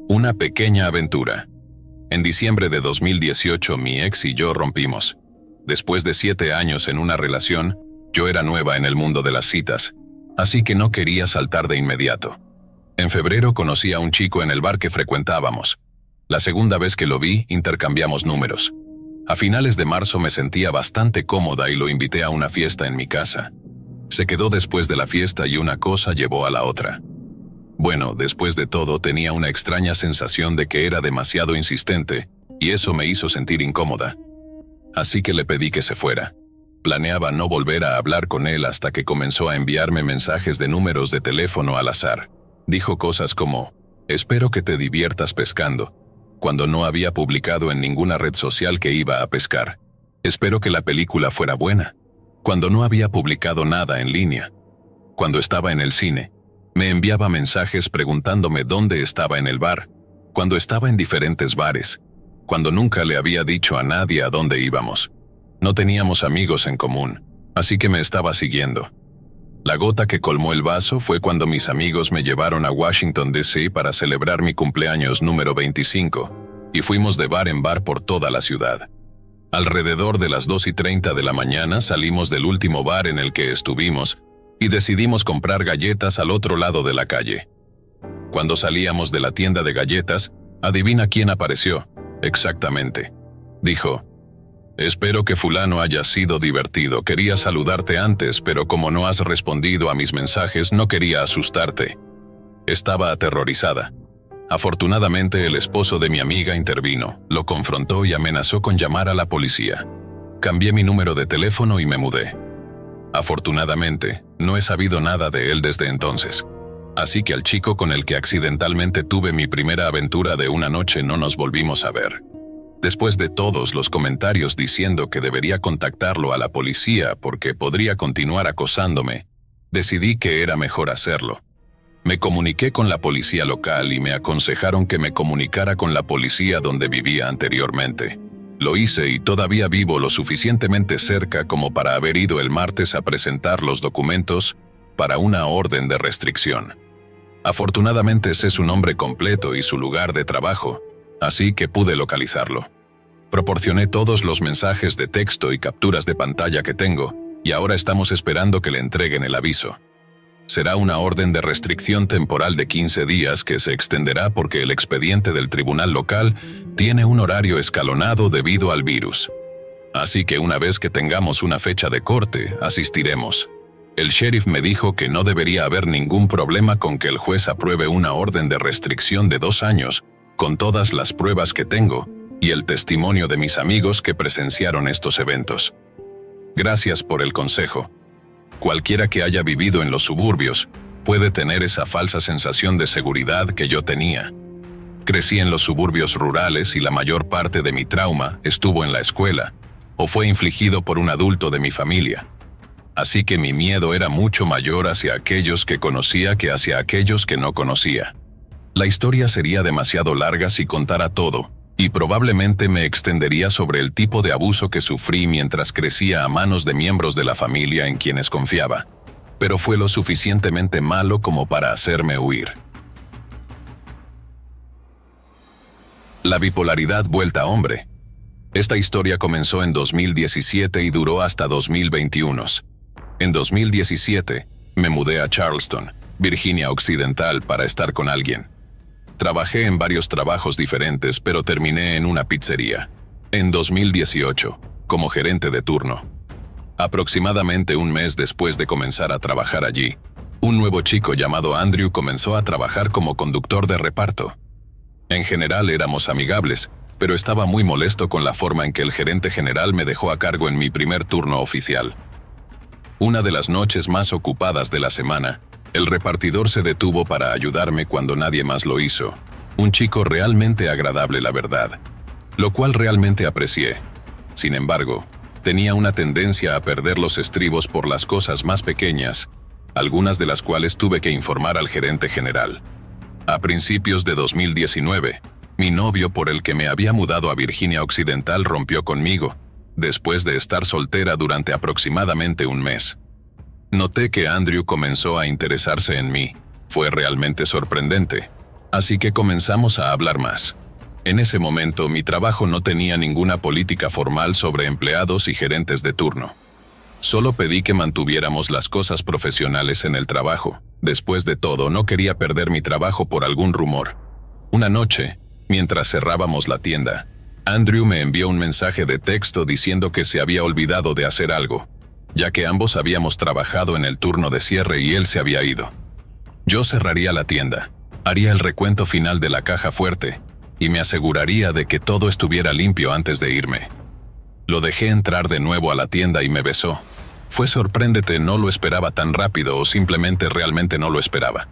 Una pequeña aventura. En diciembre de 2018 mi ex y yo rompimos. Después de 7 años en una relación, yo era nueva en el mundo de las citas, así que no quería saltar de inmediato. En febrero conocí a un chico en el bar que frecuentábamos. La segunda vez que lo vi, intercambiamos números. A finales de marzo me sentía bastante cómoda y lo invité a una fiesta en mi casa. Se quedó después de la fiesta y una cosa llevó a la otra. Bueno, después de todo tenía una extraña sensación de que era demasiado insistente, y eso me hizo sentir incómoda. Así que le pedí que se fuera. Planeaba no volver a hablar con él hasta que comenzó a enviarme mensajes de números de teléfono al azar. Dijo cosas como, espero que te diviertas pescando, cuando no había publicado en ninguna red social que iba a pescar. Espero que la película fuera buena, cuando no había publicado nada en línea. Cuando estaba en el cine, me enviaba mensajes preguntándome dónde estaba en el bar, cuando estaba en diferentes bares, cuando nunca le había dicho a nadie a dónde íbamos. No teníamos amigos en común, así que me estaba siguiendo. La gota que colmó el vaso fue cuando mis amigos me llevaron a Washington, D.C. para celebrar mi cumpleaños número 25, y fuimos de bar en bar por toda la ciudad. Alrededor de las 2:30 de la mañana salimos del último bar en el que estuvimos y decidimos comprar galletas al otro lado de la calle. Cuando salíamos de la tienda de galletas, adivina quién apareció. Exactamente. Dijo, espero que fulano haya sido divertido. Quería saludarte antes, pero como no has respondido a mis mensajes, no quería asustarte. Estaba aterrorizada. Afortunadamente, el esposo de mi amiga intervino, lo confrontó y amenazó con llamar a la policía. Cambié mi número de teléfono y me mudé. Afortunadamente, no he sabido nada de él desde entonces. Así que al chico con el que accidentalmente tuve mi primera aventura de una noche no nos volvimos a ver. Después de todos los comentarios diciendo que debería contactarlo a la policía porque podría continuar acosándome, decidí que era mejor hacerlo. Me comuniqué con la policía local y me aconsejaron que me comunicara con la policía donde vivía anteriormente. Lo hice y todavía vivo lo suficientemente cerca como para haber ido el martes a presentar los documentos para una orden de restricción. Afortunadamente sé su nombre completo y su lugar de trabajo, así que pude localizarlo. Proporcioné todos los mensajes de texto y capturas de pantalla que tengo, y ahora estamos esperando que le entreguen el aviso. Será una orden de restricción temporal de 15 días que se extenderá porque el expediente del tribunal local tiene un horario escalonado debido al virus. Así que una vez que tengamos una fecha de corte, asistiremos. El sheriff me dijo que no debería haber ningún problema con que el juez apruebe una orden de restricción de 2 años, con todas las pruebas que tengo y el testimonio de mis amigos que presenciaron estos eventos. Gracias por el consejo. Cualquiera que haya vivido en los suburbios puede tener esa falsa sensación de seguridad que yo tenía. Crecí en los suburbios rurales y la mayor parte de mi trauma estuvo en la escuela o fue infligido por un adulto de mi familia. Así que mi miedo era mucho mayor hacia aquellos que conocía que hacia aquellos que no conocía. La historia sería demasiado larga si contara todo, y probablemente me extendería sobre el tipo de abuso que sufrí mientras crecía a manos de miembros de la familia en quienes confiaba, pero fue lo suficientemente malo como para hacerme huir. La bipolaridad vuelta hombre. Esta historia comenzó en 2017 y duró hasta 2021. En 2017, me mudé a Charleston, Virginia Occidental, para estar con alguien. Trabajé en varios trabajos diferentes, pero terminé en una pizzería. En 2018, como gerente de turno. Aproximadamente un mes después de comenzar a trabajar allí, un nuevo chico llamado Andrew comenzó a trabajar como conductor de reparto. En general éramos amigables, pero estaba muy molesto con la forma en que el gerente general me dejó a cargo en mi primer turno oficial. Una de las noches más ocupadas de la semana, el repartidor se detuvo para ayudarme cuando nadie más lo hizo. Un chico realmente agradable, la verdad, lo cual realmente aprecié. Sin embargo, tenía una tendencia a perder los estribos por las cosas más pequeñas, algunas de las cuales tuve que informar al gerente general. A principios de 2019, mi novio por el que me había mudado a Virginia Occidental rompió conmigo, después de estar soltera durante aproximadamente un mes. Noté que Andrew comenzó a interesarse en mí. Fue realmente sorprendente. Así que comenzamos a hablar más. En ese momento, mi trabajo no tenía ninguna política formal sobre empleados y gerentes de turno. Solo pedí que mantuviéramos las cosas profesionales en el trabajo. Después de todo, no quería perder mi trabajo por algún rumor. Una noche, mientras cerrábamos la tienda, Andrew me envió un mensaje de texto diciendo que se había olvidado de hacer algo, ya que ambos habíamos trabajado en el turno de cierre y él se había ido. Yo cerraría la tienda, haría el recuento final de la caja fuerte y me aseguraría de que todo estuviera limpio antes de irme. Lo dejé entrar de nuevo a la tienda y me besó. Fue sorprendente, no lo esperaba tan rápido o simplemente realmente no lo esperaba.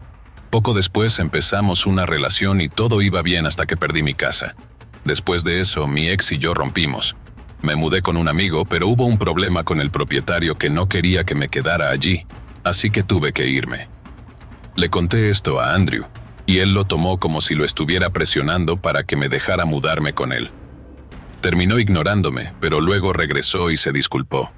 Poco después empezamos una relación y todo iba bien hasta que perdí mi casa. Después de eso, mi ex y yo rompimos. Me mudé con un amigo, pero hubo un problema con el propietario que no quería que me quedara allí, así que tuve que irme. Le conté esto a Andrew, y él lo tomó como si lo estuviera presionando para que me dejara mudarme con él. Terminó ignorándome, pero luego regresó y se disculpó.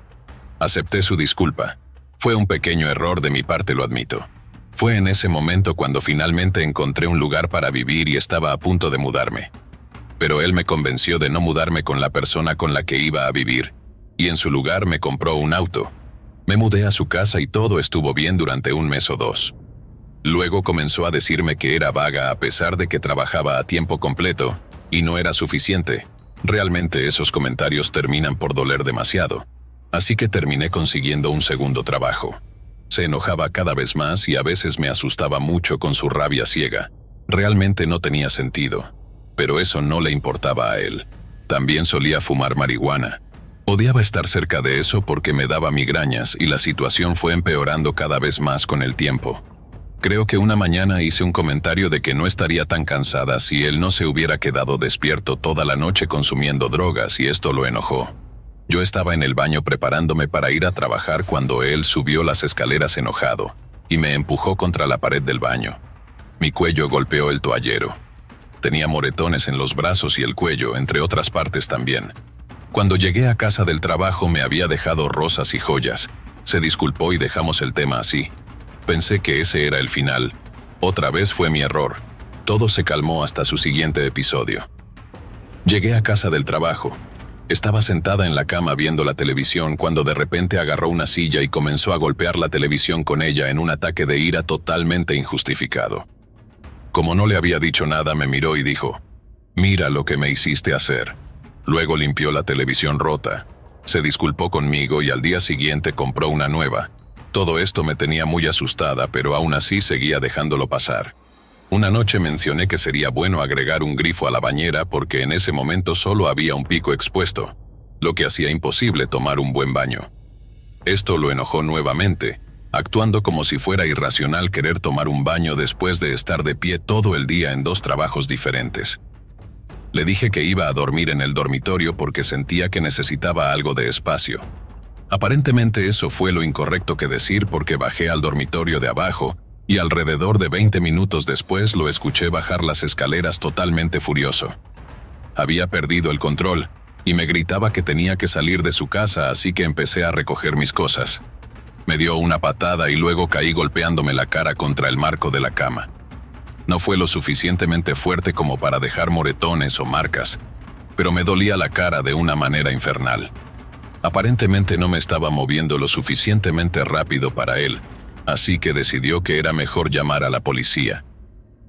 Acepté su disculpa. Fue un pequeño error de mi parte, lo admito. Fue en ese momento cuando finalmente encontré un lugar para vivir y estaba a punto de mudarme. Pero él me convenció de no mudarme con la persona con la que iba a vivir, y en su lugar me compró un auto. Me mudé a su casa y todo estuvo bien durante un mes o dos. Luego comenzó a decirme que era vaga a pesar de que trabajaba a tiempo completo, y no era suficiente. Realmente esos comentarios terminan por doler demasiado. Así que terminé consiguiendo un segundo trabajo. Se enojaba cada vez más y a veces me asustaba mucho con su rabia ciega. Realmente no tenía sentido, pero eso no le importaba a él. También solía fumar marihuana. Odiaba estar cerca de eso porque me daba migrañas y la situación fue empeorando cada vez más con el tiempo. Creo que una mañana hice un comentario de que no estaría tan cansada si él no se hubiera quedado despierto toda la noche consumiendo drogas y esto lo enojó. Yo estaba en el baño preparándome para ir a trabajar cuando él subió las escaleras enojado y me empujó contra la pared del baño. Mi cuello golpeó el toallero. Tenía moretones en los brazos y el cuello, entre otras partes también. Cuando llegué a casa del trabajo me había dejado rosas y joyas. Se disculpó y dejamos el tema así. Pensé que ese era el final. Otra vez fue mi error. Todo se calmó hasta su siguiente episodio. Llegué a casa del trabajo. Estaba sentada en la cama viendo la televisión cuando de repente agarró una silla y comenzó a golpear la televisión con ella en un ataque de ira totalmente injustificado. Como no le había dicho nada, me miró y dijo, «Mira lo que me hiciste hacer». Luego limpió la televisión rota. Se disculpó conmigo y al día siguiente compró una nueva. Todo esto me tenía muy asustada, pero aún así seguía dejándolo pasar. Una noche mencioné que sería bueno agregar un grifo a la bañera porque en ese momento solo había un pico expuesto, lo que hacía imposible tomar un buen baño. Esto lo enojó nuevamente, actuando como si fuera irracional querer tomar un baño después de estar de pie todo el día en 2 trabajos diferentes. Le dije que iba a dormir en el dormitorio porque sentía que necesitaba algo de espacio. Aparentemente eso fue lo incorrecto que decir porque bajé al dormitorio de abajo y alrededor de 20 minutos después lo escuché bajar las escaleras totalmente furioso. Había perdido el control y me gritaba que tenía que salir de su casa, así que empecé a recoger mis cosas. Me dio una patada y luego caí golpeándome la cara contra el marco de la cama. No fue lo suficientemente fuerte como para dejar moretones o marcas, pero me dolía la cara de una manera infernal. Aparentemente no me estaba moviendo lo suficientemente rápido para él, así que decidió que era mejor llamar a la policía.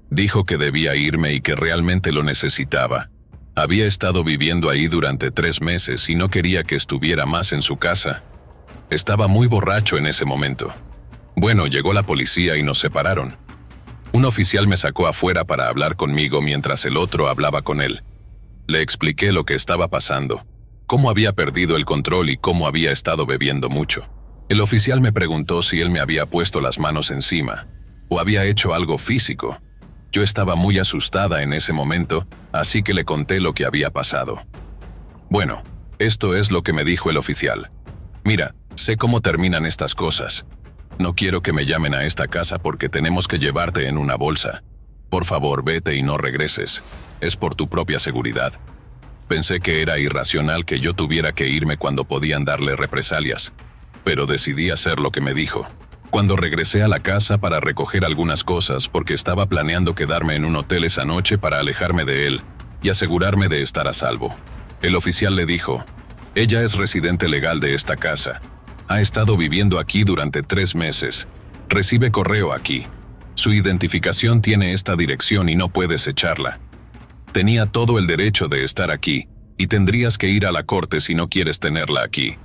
Dijo que debía irme y que realmente lo necesitaba. Había estado viviendo ahí durante 3 meses y no quería que estuviera más en su casa. Estaba muy borracho en ese momento. Bueno, llegó la policía y nos separaron. Un oficial me sacó afuera para hablar conmigo mientras el otro hablaba con él. Le expliqué lo que estaba pasando, cómo había perdido el control y cómo había estado bebiendo mucho. El oficial me preguntó si él me había puesto las manos encima o había hecho algo físico. Yo estaba muy asustada en ese momento, así que le conté lo que había pasado. Bueno, esto es lo que me dijo el oficial. Mira, sé cómo terminan estas cosas. No quiero que me llamen a esta casa porque tenemos que llevarte en una bolsa. Por favor, vete y no regreses. Es por tu propia seguridad. Pensé que era irracional que yo tuviera que irme cuando podían darle represalias, pero decidí hacer lo que me dijo. Cuando regresé a la casa para recoger algunas cosas porque estaba planeando quedarme en un hotel esa noche para alejarme de él y asegurarme de estar a salvo, el oficial le dijo: «Ella es residente legal de esta casa. Ha estado viviendo aquí durante 3 meses. Recibe correo aquí. Su identificación tiene esta dirección y no puedes echarla. Tenía todo el derecho de estar aquí, y tendrías que ir a la corte si no quieres tenerla aquí.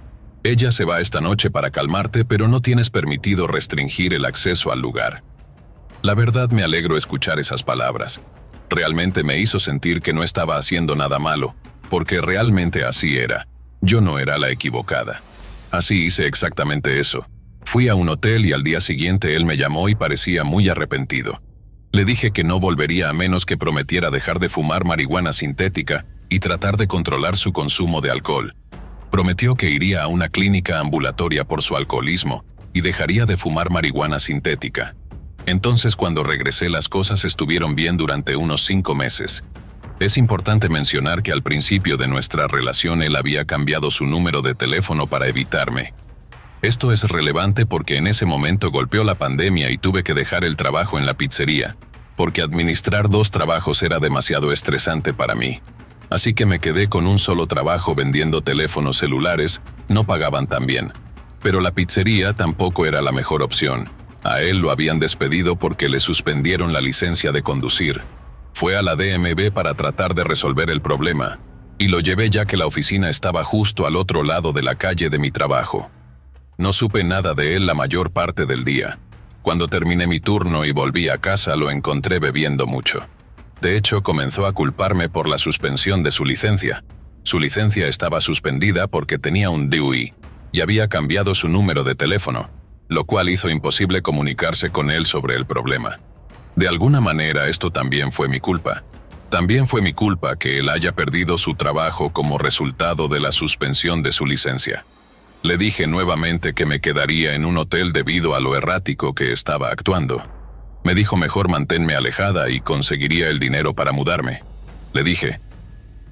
Ella se va esta noche para calmarte, pero no tienes permitido restringir el acceso al lugar». La verdad, me alegro escuchar esas palabras. Realmente me hizo sentir que no estaba haciendo nada malo, porque realmente así era. Yo no era la equivocada. Así hice exactamente eso. Fui a un hotel y al día siguiente él me llamó y parecía muy arrepentido. Le dije que no volvería a menos que prometiera dejar de fumar marihuana sintética y tratar de controlar su consumo de alcohol. Prometió que iría a una clínica ambulatoria por su alcoholismo y dejaría de fumar marihuana sintética. Entonces, cuando regresé, las cosas estuvieron bien durante unos 5 meses. Es importante mencionar que al principio de nuestra relación él había cambiado su número de teléfono para evitarme. Esto es relevante porque en ese momento golpeó la pandemia y tuve que dejar el trabajo en la pizzería, porque administrar 2 trabajos era demasiado estresante para mí. Así que me quedé con un solo trabajo vendiendo teléfonos celulares. No pagaban tan bien. Pero la pizzería tampoco era la mejor opción. A él lo habían despedido porque le suspendieron la licencia de conducir. Fue a la DMV para tratar de resolver el problema, y lo llevé ya que la oficina estaba justo al otro lado de la calle de mi trabajo. No supe nada de él la mayor parte del día. Cuando terminé mi turno y volví a casa, lo encontré bebiendo mucho. De hecho, comenzó a culparme por la suspensión de su licencia. Su licencia estaba suspendida porque tenía un DUI y había cambiado su número de teléfono, lo cual hizo imposible comunicarse con él sobre el problema. De alguna manera, esto también fue mi culpa. También fue mi culpa que él haya perdido su trabajo como resultado de la suspensión de su licencia. Le dije nuevamente que me quedaría en un hotel debido a lo errático que estaba actuando. Me dijo mejor manténme alejada y conseguiría el dinero para mudarme. Le dije: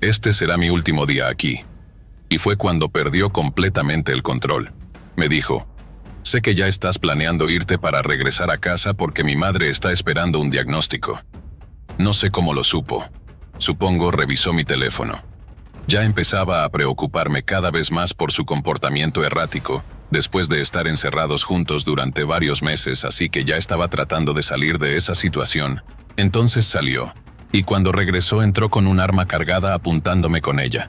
«Este será mi último día aquí». Y fue cuando perdió completamente el control. Me dijo: «Sé que ya estás planeando irte para regresar a casa porque mi madre está esperando un diagnóstico». No sé cómo lo supo. Supongo revisó mi teléfono. Ya empezaba a preocuparme cada vez más por su comportamiento errático, después de estar encerrados juntos durante varios meses, así que ya estaba tratando de salir de esa situación. Entonces salió, y cuando regresó entró con un arma cargada apuntándome con ella.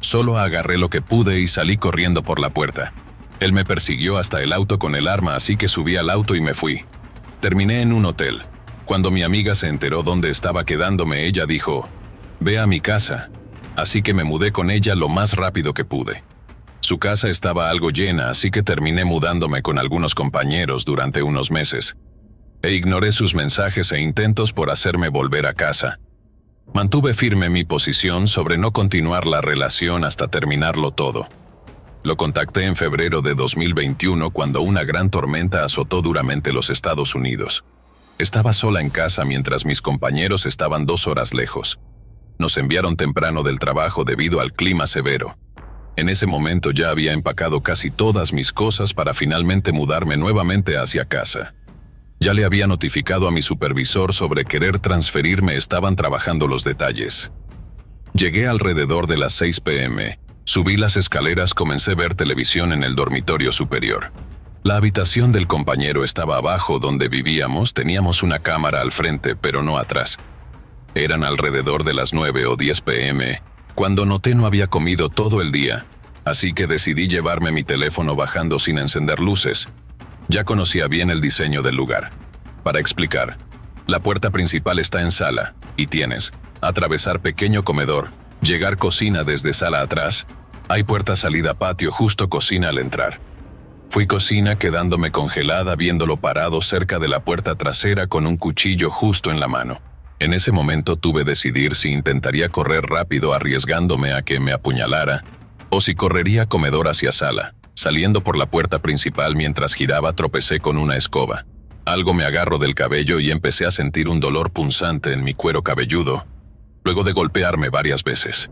Solo agarré lo que pude y salí corriendo por la puerta. Él me persiguió hasta el auto con el arma, así que subí al auto y me fui. Terminé en un hotel. Cuando mi amiga se enteró dónde estaba quedándome, ella dijo: «Ve a mi casa». Así que me mudé con ella lo más rápido que pude. Su casa estaba algo llena, así que terminé mudándome con algunos compañeros durante unos meses. Ignoré sus mensajes e intentos por hacerme volver a casa. Mantuve firme mi posición sobre no continuar la relación hasta terminarlo todo. Lo contacté en febrero de 2021 cuando una gran tormenta azotó duramente los Estados Unidos. Estaba sola en casa mientras mis compañeros estaban 2 horas lejos. Nos enviaron temprano del trabajo debido al clima severo. En ese momento ya había empacado casi todas mis cosas para finalmente mudarme nuevamente hacia casa. Ya le había notificado a mi supervisor sobre querer transferirme, estaban trabajando los detalles. Llegué alrededor de las 6 p.m., subí las escaleras, comencé a ver televisión en el dormitorio superior. La habitación del compañero estaba abajo donde vivíamos, teníamos una cámara al frente, pero no atrás. Eran alrededor de las 9 o 10 p.m., cuando noté no había comido todo el día, así que decidí llevarme mi teléfono bajando sin encender luces. Ya conocía bien el diseño del lugar. Para explicar, la puerta principal está en sala, y tienes atravesar pequeño comedor, llegar cocina desde sala atrás, hay puerta salida patio, justo cocina al entrar. Fui cocina quedándome congelada viéndolo parado cerca de la puerta trasera con un cuchillo justo en la mano. En ese momento tuve que decidir si intentaría correr rápido arriesgándome a que me apuñalara, o si correría comedor hacia sala. Saliendo por la puerta principal mientras giraba tropecé con una escoba. Algo me agarró del cabello y empecé a sentir un dolor punzante en mi cuero cabelludo, luego de golpearme varias veces.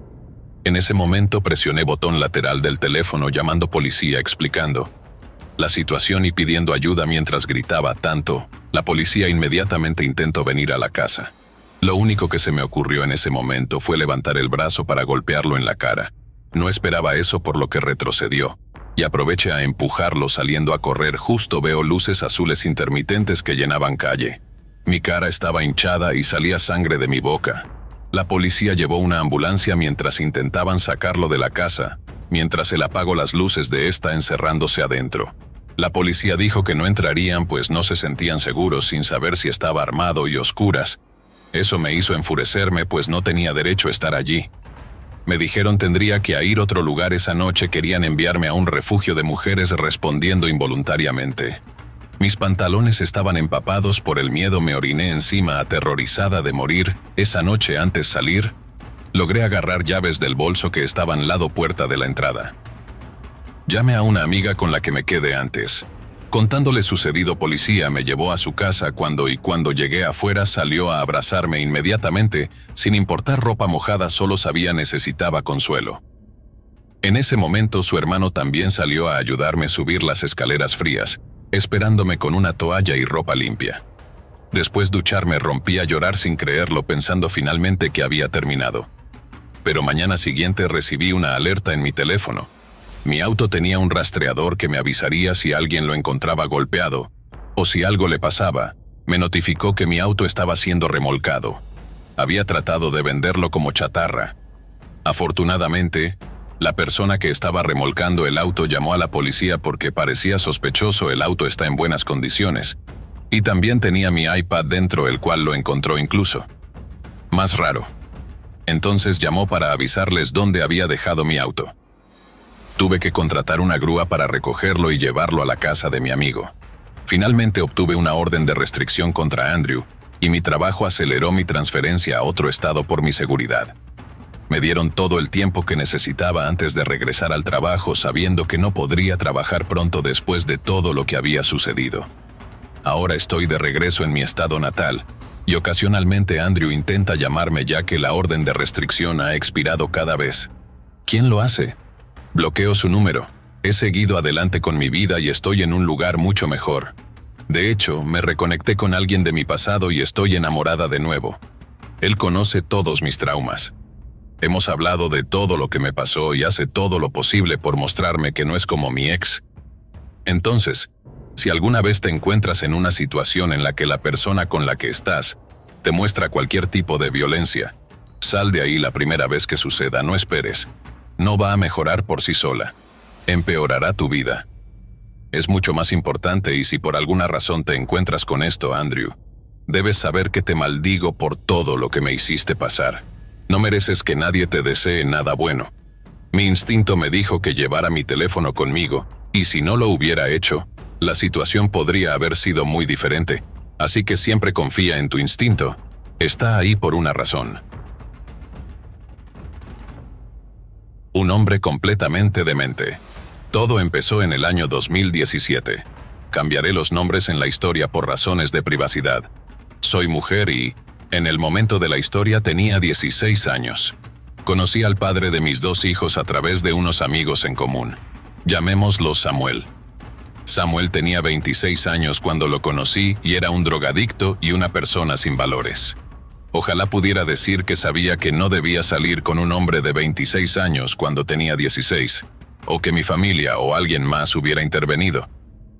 En ese momento presioné botón lateral del teléfono llamando policía explicando: la situación y pidiendo ayuda mientras gritaba tanto, la policía inmediatamente intentó venir a la casa. Lo único que se me ocurrió en ese momento fue levantar el brazo para golpearlo en la cara. No esperaba eso, por lo que retrocedió, y aproveché a empujarlo. Saliendo a correr, justo veo luces azules intermitentes que llenaban calle. Mi cara estaba hinchada y salía sangre de mi boca. La policía llevó una ambulancia mientras intentaban sacarlo de la casa, mientras él apagó las luces de esta encerrándose adentro. La policía dijo que no entrarían pues no se sentían seguros sin saber si estaba armado y oscuras. Eso me hizo enfurecerme pues no tenía derecho a estar allí. Me dijeron tendría que ir a otro lugar esa noche. Querían enviarme a un refugio de mujeres, respondiendo involuntariamente. Mis pantalones estaban empapados por el miedo. Me oriné encima, aterrorizada de morir. Esa noche, antes de salir, logré agarrar llaves del bolso que estaban al lado puerta de la entrada. Llamé a una amiga con la que me quedé antes. Contándole sucedido, policía me llevó a su casa. Cuando llegué afuera salió a abrazarme inmediatamente, sin importar ropa mojada, solo sabía necesitaba consuelo. En ese momento su hermano también salió a ayudarme a subir las escaleras frías, esperándome con una toalla y ropa limpia. Después de ducharme rompí a llorar sin creerlo, pensando finalmente que había terminado. Pero mañana siguiente recibí una alerta en mi teléfono. Mi auto tenía un rastreador que me avisaría si alguien lo encontraba golpeado, o si algo le pasaba. Me notificó que mi auto estaba siendo remolcado. Había tratado de venderlo como chatarra. Afortunadamente, la persona que estaba remolcando el auto llamó a la policía porque parecía sospechoso. El auto está en buenas condiciones, y también tenía mi iPad dentro, el cual lo encontró incluso. Más raro. Entonces llamó para avisarles dónde había dejado mi auto. Tuve que contratar una grúa para recogerlo y llevarlo a la casa de mi amigo. Finalmente obtuve una orden de restricción contra Andrew, y mi trabajo aceleró mi transferencia a otro estado por mi seguridad. Me dieron todo el tiempo que necesitaba antes de regresar al trabajo, sabiendo que no podría trabajar pronto después de todo lo que había sucedido. Ahora estoy de regreso en mi estado natal, y ocasionalmente Andrew intenta llamarme ya que la orden de restricción ha expirado cada vez. ¿Quién lo hace? Bloqueo su número. He seguido adelante con mi vida y estoy en un lugar mucho mejor. De hecho, me reconecté con alguien de mi pasado y estoy enamorada de nuevo. Él conoce todos mis traumas. Hemos hablado de todo lo que me pasó y hace todo lo posible por mostrarme que no es como mi ex. Entonces, si alguna vez te encuentras en una situación en la que la persona con la que estás te muestra cualquier tipo de violencia, sal de ahí la primera vez que suceda. No esperes. No va a mejorar por sí sola. Empeorará tu vida. Es mucho más importante, y si por alguna razón te encuentras con esto, Andrew, debes saber que te maldigo por todo lo que me hiciste pasar. No mereces que nadie te desee nada bueno. Mi instinto me dijo que llevara mi teléfono conmigo, y si no lo hubiera hecho, la situación podría haber sido muy diferente. Así que siempre confía en tu instinto. Está ahí por una razón. Un hombre completamente demente. Todo empezó en el año 2017. Cambiaré los nombres en la historia por razones de privacidad. Soy mujer y, en el momento de la historia, tenía 16 años. Conocí al padre de mis 2 hijos a través de unos amigos en común. Llamémoslo Samuel. Samuel tenía 26 años cuando lo conocí y era un drogadicto y una persona sin valores. Ojalá pudiera decir que sabía que no debía salir con un hombre de 26 años cuando tenía 16, o que mi familia o alguien más hubiera intervenido,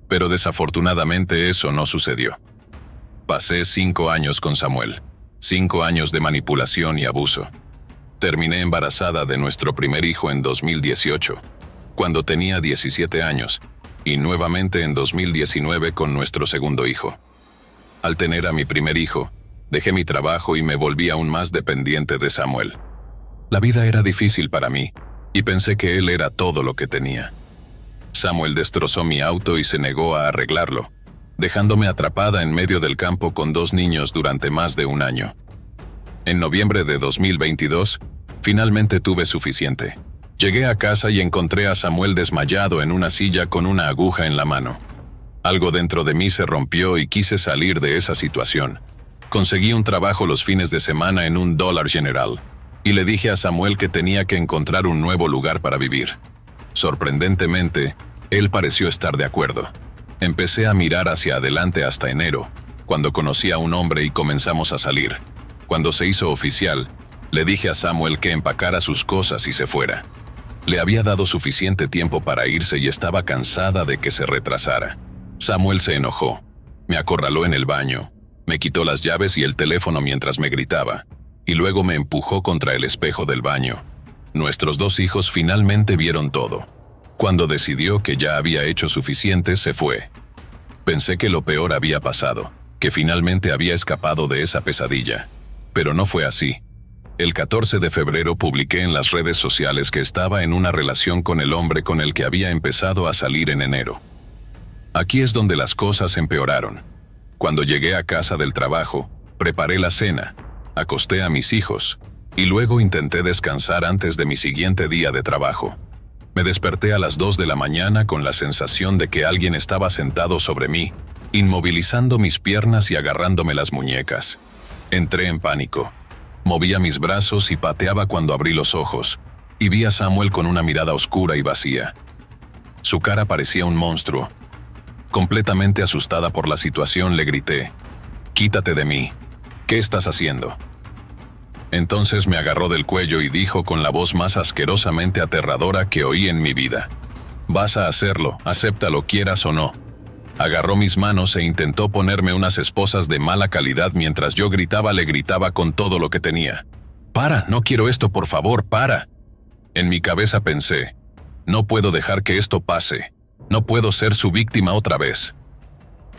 pero desafortunadamente eso no sucedió. Pasé 5 años con Samuel, 5 años de manipulación y abuso. Terminé embarazada de nuestro primer hijo en 2018, cuando tenía 17 años, y nuevamente en 2019 con nuestro segundo hijo. Al tener a mi primer hijo, dejé mi trabajo y me volví aún más dependiente de Samuel. La vida era difícil para mí, y pensé que él era todo lo que tenía. Samuel destrozó mi auto y se negó a arreglarlo, dejándome atrapada en medio del campo con 2 niños durante más de un año. En noviembre de 2022, finalmente tuve suficiente. Llegué a casa y encontré a Samuel desmayado en una silla con una aguja en la mano. Algo dentro de mí se rompió y quise salir de esa situación. Conseguí un trabajo los fines de semana en un Dollar General, y le dije a Samuel que tenía que encontrar un nuevo lugar para vivir. Sorprendentemente, Él pareció estar de acuerdo. Empecé a mirar hacia adelante hasta enero, cuando conocí a un hombre y comenzamos a salir. Cuando se hizo oficial, le dije a Samuel que empacara sus cosas y se fuera. Le había dado suficiente tiempo para irse y estaba cansada de que se retrasara. Samuel se enojó. Me acorraló en el baño, me quitó las llaves y el teléfono mientras me gritaba, y luego me empujó contra el espejo del baño. Nuestros 2 hijos finalmente vieron todo. Cuando decidió que ya había hecho suficiente, se fue. Pensé que lo peor había pasado, que finalmente había escapado de esa pesadilla. Pero no fue así. El 14 de febrero publiqué en las redes sociales que estaba en una relación con el hombre con el que había empezado a salir en enero. Aquí es donde las cosas empeoraron. Cuando llegué a casa del trabajo, preparé la cena, acosté a mis hijos, y luego intenté descansar antes de mi siguiente día de trabajo. Me desperté a las 2 de la mañana con la sensación de que alguien estaba sentado sobre mí, inmovilizando mis piernas y agarrándome las muñecas. Entré en pánico. Movía mis brazos y pateaba cuando abrí los ojos, y vi a Samuel con una mirada oscura y vacía. Su cara parecía un monstruo. Completamente asustada por la situación, le grité: «Quítate de mí. ¿Qué estás haciendo?». Entonces me agarró del cuello y dijo con la voz más asquerosamente aterradora que oí en mi vida: «Vas a hacerlo, acéptalo quieras o no». Agarró mis manos e intentó ponerme unas esposas de mala calidad mientras yo le gritaba con todo lo que tenía: «¡Para! No quiero esto, por favor, para». En mi cabeza pensé: «No puedo dejar que esto pase. No puedo ser su víctima otra vez».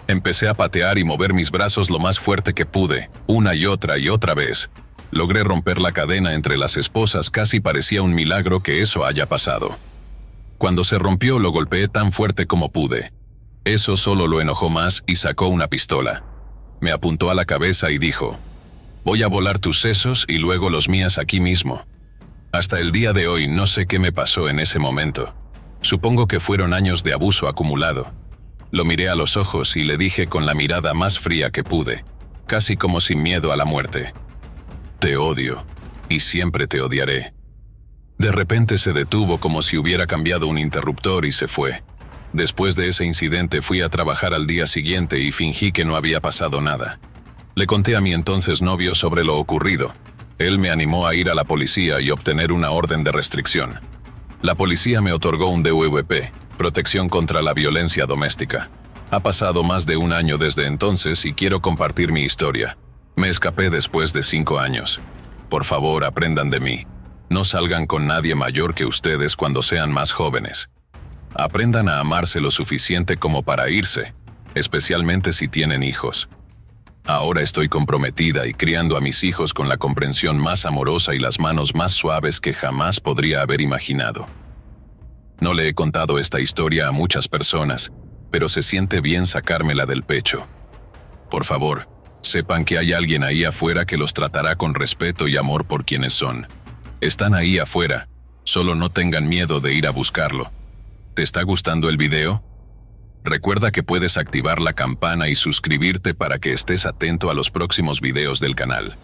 Empecé a patear y mover mis brazos lo más fuerte que pude, una y otra vez. Logré romper la cadena entre las esposas, casi parecía un milagro que eso haya pasado. Cuando se rompió, lo golpeé tan fuerte como pude. Eso solo lo enojó más y sacó una pistola. Me apuntó a la cabeza y dijo: «Voy a volar tus sesos y luego los mías aquí mismo». Hasta el día de hoy no sé qué me pasó en ese momento. Supongo que fueron años de abuso acumulado. Lo miré a los ojos y le dije con la mirada más fría que pude, casi como sin miedo a la muerte: «Te odio, y siempre te odiaré». De repente se detuvo como si hubiera cambiado un interruptor y se fue. Después de ese incidente fui a trabajar al día siguiente y fingí que no había pasado nada. Le conté a mi entonces novio sobre lo ocurrido. Él me animó a ir a la policía y obtener una orden de restricción. La policía me otorgó un DVP, protección contra la violencia doméstica. Ha pasado más de un año desde entonces y quiero compartir mi historia. Me escapé después de 5 años. Por favor, aprendan de mí. No salgan con nadie mayor que ustedes cuando sean más jóvenes. Aprendan a amarse lo suficiente como para irse, especialmente si tienen hijos. Ahora estoy comprometida y criando a mis hijos con la comprensión más amorosa y las manos más suaves que jamás podría haber imaginado. No le he contado esta historia a muchas personas, pero se siente bien sacármela del pecho. Por favor, sepan que hay alguien ahí afuera que los tratará con respeto y amor por quienes son. Están ahí afuera, solo no tengan miedo de ir a buscarlo. ¿Te está gustando el video? Recuerda que puedes activar la campana y suscribirte para que estés atento a los próximos videos del canal.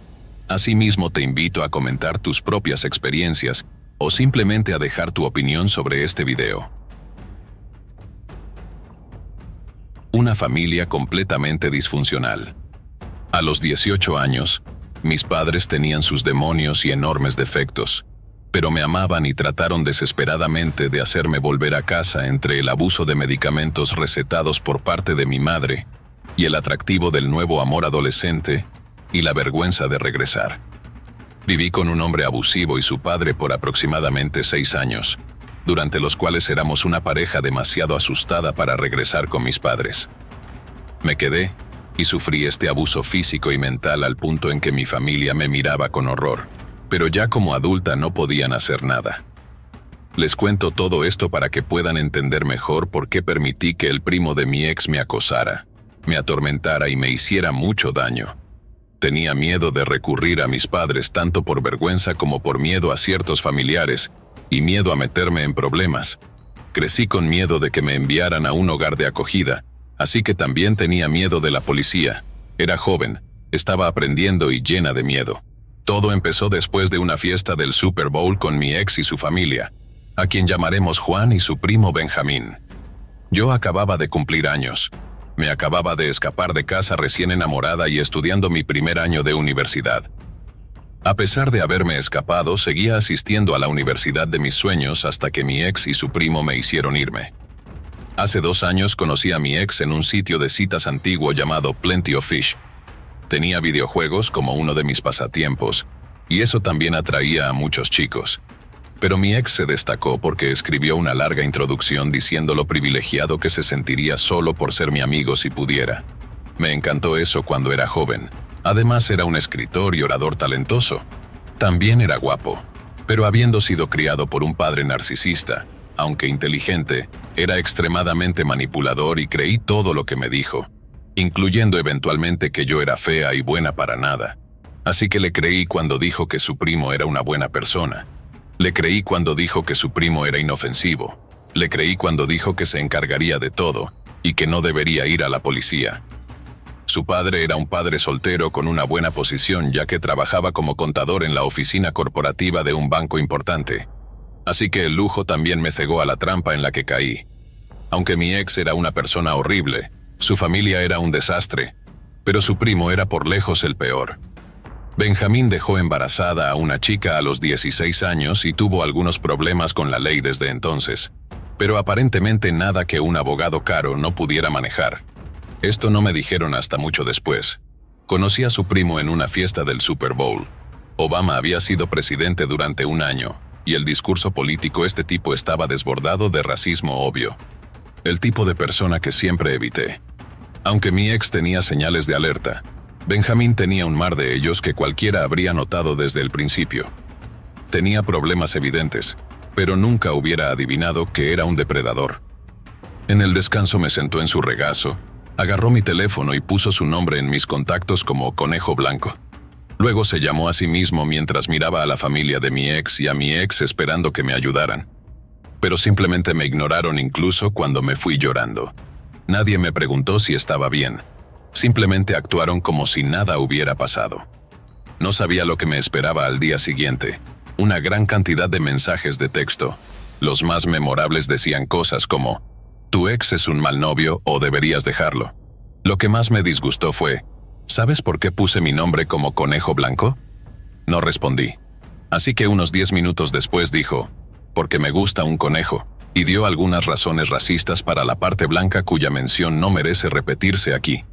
Asimismo, te invito a comentar tus propias experiencias o simplemente a dejar tu opinión sobre este video. Una familia completamente disfuncional. A los 18 años, mis padres tenían sus demonios y enormes defectos, pero me amaban y trataron desesperadamente de hacerme volver a casa entre el abuso de medicamentos recetados por parte de mi madre y el atractivo del nuevo amor adolescente y la vergüenza de regresar. Viví con un hombre abusivo y su padre por aproximadamente 6 años, durante los cuales éramos una pareja demasiado asustada para regresar con mis padres. Me quedé y sufrí este abuso físico y mental al punto en que mi familia me miraba con horror, pero ya como adulta no podían hacer nada. Les cuento todo esto para que puedan entender mejor por qué permití que el primo de mi ex me acosara, me atormentara y me hiciera mucho daño. Tenía miedo de recurrir a mis padres tanto por vergüenza como por miedo a ciertos familiares y miedo a meterme en problemas. Crecí con miedo de que me enviaran a un hogar de acogida, así que también tenía miedo de la policía. Era joven, estaba aprendiendo y llena de miedo. Todo empezó después de una fiesta del Super Bowl con mi ex y su familia, a quien llamaremos Juan y su primo Benjamín. Yo acababa de cumplir años. Me acababa de escapar de casa recién enamorada y estudiando mi primer año de universidad. A pesar de haberme escapado, seguía asistiendo a la universidad de mis sueños hasta que mi ex y su primo me hicieron irme. Hace 2 años conocí a mi ex en un sitio de citas antiguo llamado Plenty of Fish. Tenía videojuegos como uno de mis pasatiempos, y eso también atraía a muchos chicos. Pero mi ex se destacó porque escribió una larga introducción diciendo lo privilegiado que se sentiría solo por ser mi amigo si pudiera. Me encantó eso cuando era joven. Además era un escritor y orador talentoso. También era guapo, pero habiendo sido criado por un padre narcisista, aunque inteligente, era extremadamente manipulador y creí todo lo que me dijo, incluyendo eventualmente que yo era fea y buena para nada. Así que le creí cuando dijo que su primo era una buena persona. Le creí cuando dijo que su primo era inofensivo. Le creí cuando dijo que se encargaría de todo y que no debería ir a la policía. Su padre era un padre soltero con una buena posición ya que trabajaba como contador en la oficina corporativa de un banco importante. Así que el lujo también me cegó a la trampa en la que caí. Aunque mi ex era una persona horrible, su familia era un desastre, pero su primo era por lejos el peor. Benjamín dejó embarazada a una chica a los 16 años y tuvo algunos problemas con la ley desde entonces, pero aparentemente nada que un abogado caro no pudiera manejar. Esto no me dijeron hasta mucho después. Conocí a su primo en una fiesta del Super Bowl. Obama había sido presidente durante 1 año, y el discurso político este tipo estaba desbordado de racismo obvio. El tipo de persona que siempre evité. Aunque mi ex tenía señales de alerta, Benjamín tenía un mar de ellos que cualquiera habría notado desde el principio. Tenía problemas evidentes, pero nunca hubiera adivinado que era un depredador. En el descanso me sentó en su regazo, agarró mi teléfono y puso su nombre en mis contactos como Conejo Blanco. Luego se llamó a sí mismo mientras miraba a la familia de mi ex y a mi ex esperando que me ayudaran. Pero simplemente me ignoraron incluso cuando me fui llorando. Nadie me preguntó si estaba bien. Simplemente actuaron como si nada hubiera pasado. No sabía lo que me esperaba al día siguiente. Una gran cantidad de mensajes de texto. Los más memorables decían cosas como: «Tu ex es un mal novio o deberías dejarlo». Lo que más me disgustó fue: «¿Sabes por qué puse mi nombre como Conejo Blanco?». No respondí. Así que unos 10 minutos después dijo: «Porque me gusta un conejo», y dio algunas razones racistas para la parte blanca cuya mención no merece repetirse aquí.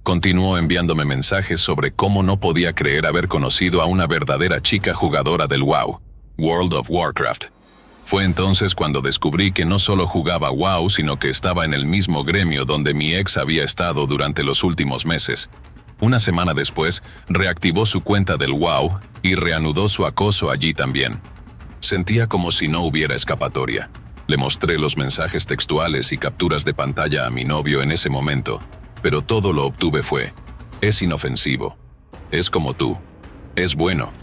Continuó enviándome mensajes sobre cómo no podía creer haber conocido a una verdadera chica jugadora del WoW, World of Warcraft. Fue entonces cuando descubrí que no solo jugaba WoW, sino que estaba en el mismo gremio donde mi ex había estado durante los últimos meses. Una semana después, reactivó su cuenta del WoW y reanudó su acoso allí también. Sentía como si no hubiera escapatoria. Le mostré los mensajes textuales y capturas de pantalla a mi novio en ese momento, pero todo lo obtuve fue: «Es inofensivo. Es como tú. Es bueno».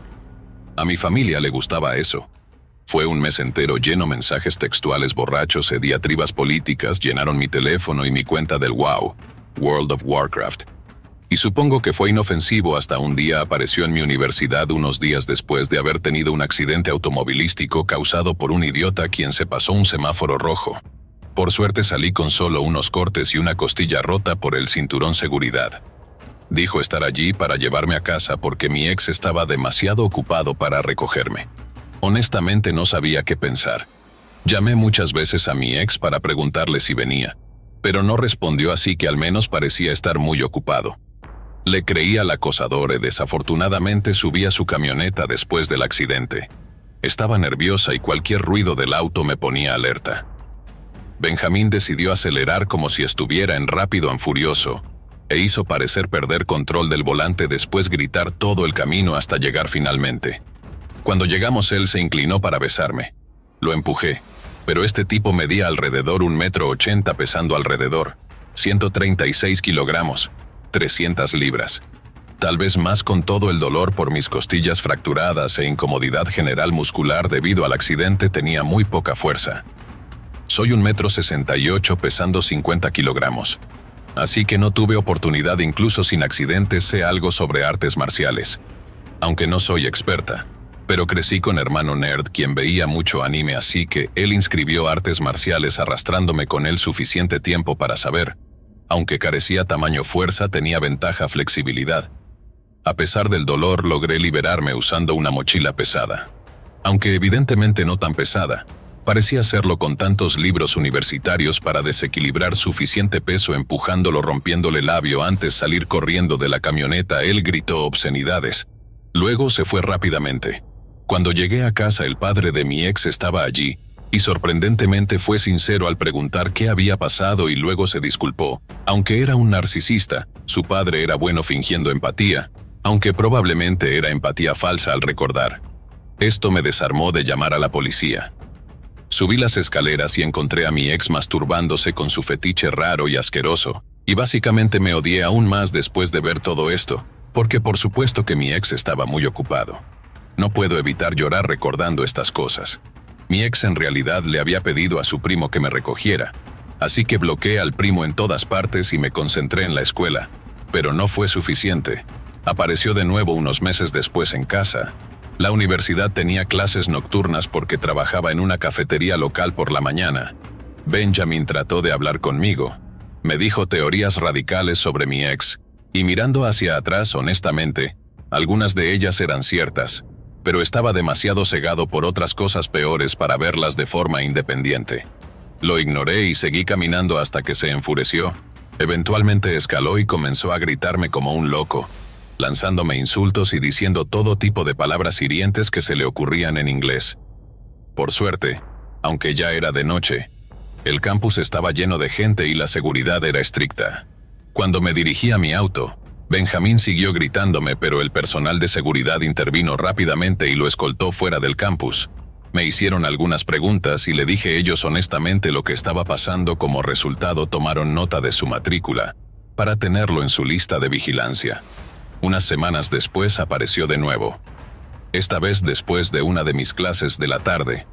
A mi familia le gustaba eso. Fue un mes entero lleno de mensajes textuales borrachos y diatribas políticas llenaron mi teléfono y mi cuenta del WoW, World of Warcraft. Y supongo que fue inofensivo hasta un día apareció en mi universidad unos días después de haber tenido un accidente automovilístico causado por un idiota quien se pasó un semáforo rojo. Por suerte salí con solo unos cortes y una costilla rota por el cinturón seguridad. Dijo estar allí para llevarme a casa porque mi ex estaba demasiado ocupado para recogerme. Honestamente no sabía qué pensar. Llamé muchas veces a mi ex para preguntarle si venía, pero no respondió, así que al menos parecía estar muy ocupado. Le creí al acosador y desafortunadamente subí a su camioneta después del accidente. Estaba nerviosa y cualquier ruido del auto me ponía alerta. Benjamín decidió acelerar como si estuviera en Rápido y Furioso, e hizo parecer perder control del volante, después gritar todo el camino hasta llegar finalmente. Cuando llegamos él se inclinó para besarme. Lo empujé, pero este tipo medía alrededor 1,80 m pesando alrededor 136 kilogramos, 300 libras. Tal vez más con todo el dolor por mis costillas fracturadas e incomodidad general muscular debido al accidente tenía muy poca fuerza. Soy 1,68 m pesando 50 kilogramos. Así que no tuve oportunidad, incluso sin accidentes sé algo sobre artes marciales. Aunque no soy experta, Pero crecí con hermano nerd quien veía mucho anime, así que él inscribió artes marciales arrastrándome con él suficiente tiempo para saber. Aunque carecía tamaño fuerza, tenía ventaja flexibilidad. A pesar del dolor, logré liberarme usando una mochila pesada. Aunque evidentemente no tan pesada, parecía hacerlo con tantos libros universitarios para desequilibrar suficiente peso empujándolo rompiéndole el labio antes de salir corriendo de la camioneta. Él gritó obscenidades. Luego se fue rápidamente. Cuando llegué a casa el padre de mi ex estaba allí, y sorprendentemente fue sincero al preguntar qué había pasado y luego se disculpó. Aunque era un narcisista, su padre era bueno fingiendo empatía, aunque probablemente era empatía falsa al recordar. Esto me desarmó de llamar a la policía. Subí las escaleras y encontré a mi ex masturbándose con su fetiche raro y asqueroso, y básicamente me odié aún más después de ver todo esto, porque por supuesto que mi ex estaba muy ocupado. No puedo evitar llorar recordando estas cosas. Mi ex en realidad le había pedido a su primo que me recogiera, así que bloqueé al primo en todas partes y me concentré en la escuela, pero no fue suficiente. Apareció de nuevo unos meses después en casa. La universidad tenía clases nocturnas porque trabajaba en una cafetería local por la mañana. Benjamin trató de hablar conmigo. Me dijo teorías radicales sobre mi ex, y mirando hacia atrás honestamente, algunas de ellas eran ciertas, pero estaba demasiado cegado por otras cosas peores para verlas de forma independiente. Lo ignoré y seguí caminando hasta que se enfureció. Eventualmente escaló y comenzó a gritarme como un loco, lanzándome insultos y diciendo todo tipo de palabras hirientes que se le ocurrían en inglés. Por suerte, aunque ya era de noche, el campus estaba lleno de gente y la seguridad era estricta. Cuando me dirigí a mi auto, Benjamín siguió gritándome, pero el personal de seguridad intervino rápidamente y lo escoltó fuera del campus. Me hicieron algunas preguntas y le dije a ellos honestamente lo que estaba pasando. Como resultado, tomaron nota de su matrícula para tenerlo en su lista de vigilancia. Unas semanas después apareció de nuevo. Esta vez después de una de mis clases de la tarde.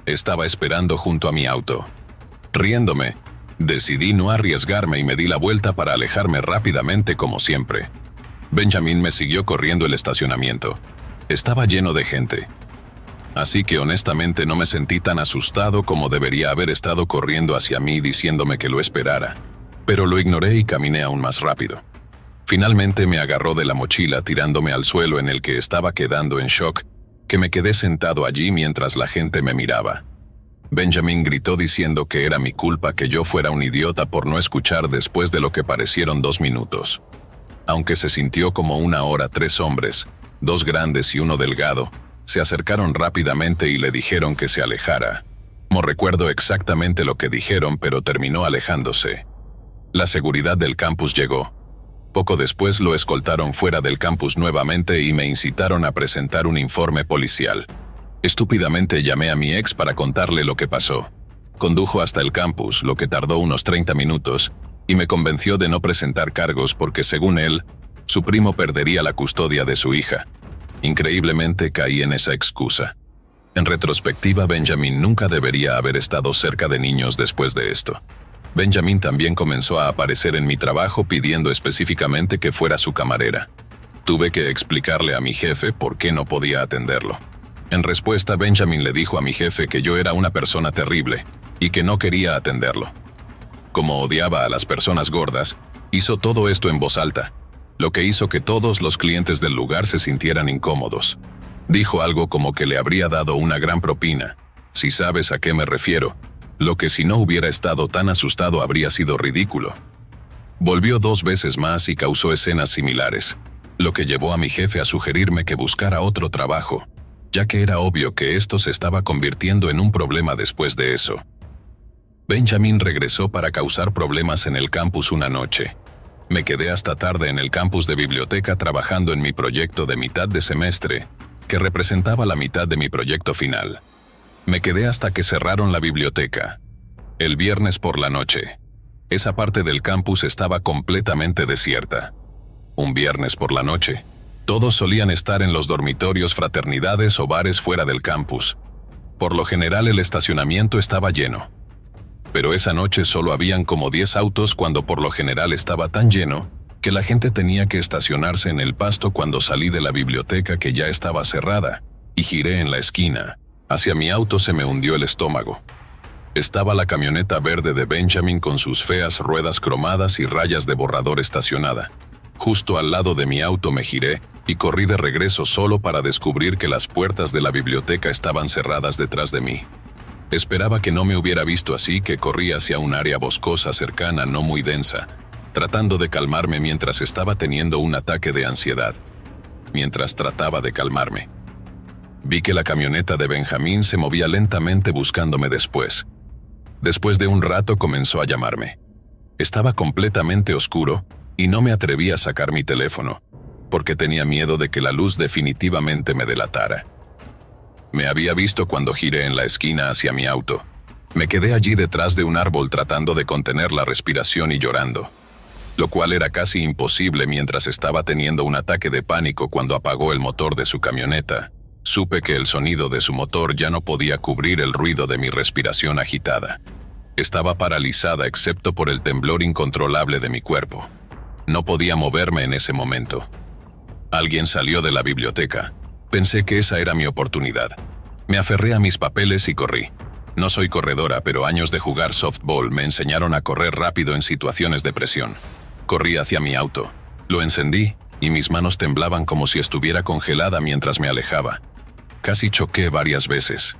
Estaba esperando junto a mi auto. Riéndome, decidí no arriesgarme y me di la vuelta para alejarme rápidamente como siempre. Benjamin me siguió corriendo el estacionamiento. Estaba lleno de gente. Así que honestamente no me sentí tan asustado como debería haber estado corriendo hacia mí diciéndome que lo esperara. Pero lo ignoré y caminé aún más rápido. Finalmente me agarró de la mochila tirándome al suelo en el que estaba quedando en shock, que me quedé sentado allí mientras la gente me miraba. Benjamin gritó diciendo que era mi culpa que yo fuera un idiota por no escuchar después de lo que parecieron 2 minutos. Aunque se sintió como 1 hora, 3 hombres, 2 grandes y 1 delgado, se acercaron rápidamente y le dijeron que se alejara. No recuerdo exactamente lo que dijeron, pero terminó alejándose. La seguridad del campus llegó. Poco después lo escoltaron fuera del campus nuevamente y me incitaron a presentar un informe policial. Estúpidamente llamé a mi ex para contarle lo que pasó. Condujo hasta el campus, lo que tardó unos 30 minutos, y me convenció de no presentar cargos porque, según él, su primo perdería la custodia de su hija. Increíblemente caí en esa excusa. En retrospectiva, Benjamin nunca debería haber estado cerca de niños después de esto. Benjamin también comenzó a aparecer en mi trabajo pidiendo específicamente que fuera su camarera. Tuve que explicarle a mi jefe por qué no podía atenderlo. En respuesta, Benjamin le dijo a mi jefe que yo era una persona terrible y que no quería atenderlo. Como odiaba a las personas gordas, hizo todo esto en voz alta, lo que hizo que todos los clientes del lugar se sintieran incómodos. Dijo algo como que le habría dado una gran propina, si sabes a qué me refiero, lo que si no hubiera estado tan asustado habría sido ridículo. Volvió 2 veces más y causó escenas similares, lo que llevó a mi jefe a sugerirme que buscara otro trabajo, ya que era obvio que esto se estaba convirtiendo en un problema después de eso. Benjamin regresó para causar problemas en el campus una noche. Me quedé hasta tarde en el campus de biblioteca trabajando en mi proyecto de mitad de semestre, que representaba la mitad de mi proyecto final. Me quedé hasta que cerraron la biblioteca. El viernes por la noche. Esa parte del campus estaba completamente desierta. Un viernes por la noche. Todos solían estar en los dormitorios, fraternidades o bares fuera del campus. Por lo general el estacionamiento estaba lleno. Pero esa noche solo habían como 10 autos cuando por lo general estaba tan lleno que la gente tenía que estacionarse en el pasto cuando salí de la biblioteca que ya estaba cerrada, y giré en la esquina. Hacia mi auto se me hundió el estómago. Estaba la camioneta verde de Benjamin con sus feas ruedas cromadas y rayas de borrador estacionada. Justo al lado de mi auto me giré y corrí de regreso solo para descubrir que las puertas de la biblioteca estaban cerradas detrás de mí. Esperaba que no me hubiera visto, así que corrí hacia un área boscosa cercana, no muy densa, tratando de calmarme mientras estaba teniendo un ataque de ansiedad. Mientras trataba de calmarme, vi que la camioneta de Benjamín se movía lentamente buscándome después. Después de un rato comenzó a llamarme. Estaba completamente oscuro y no me atreví a sacar mi teléfono, porque tenía miedo de que la luz definitivamente me delatara. Me había visto cuando giré en la esquina hacia mi auto. Me quedé allí detrás de un árbol tratando de contener la respiración y llorando, lo cual era casi imposible mientras estaba teniendo un ataque de pánico cuando apagó el motor de su camioneta. Supe que el sonido de su motor ya no podía cubrir el ruido de mi respiración agitada. Estaba paralizada excepto por el temblor incontrolable de mi cuerpo. No podía moverme en ese momento. Alguien salió de la biblioteca. Pensé que esa era mi oportunidad. Me aferré a mis papeles y corrí. No soy corredora, pero años de jugar softball me enseñaron a correr rápido en situaciones de presión. Corrí hacia mi auto. Lo encendí y mis manos temblaban como si estuviera congelada mientras me alejaba. Casi choqué varias veces.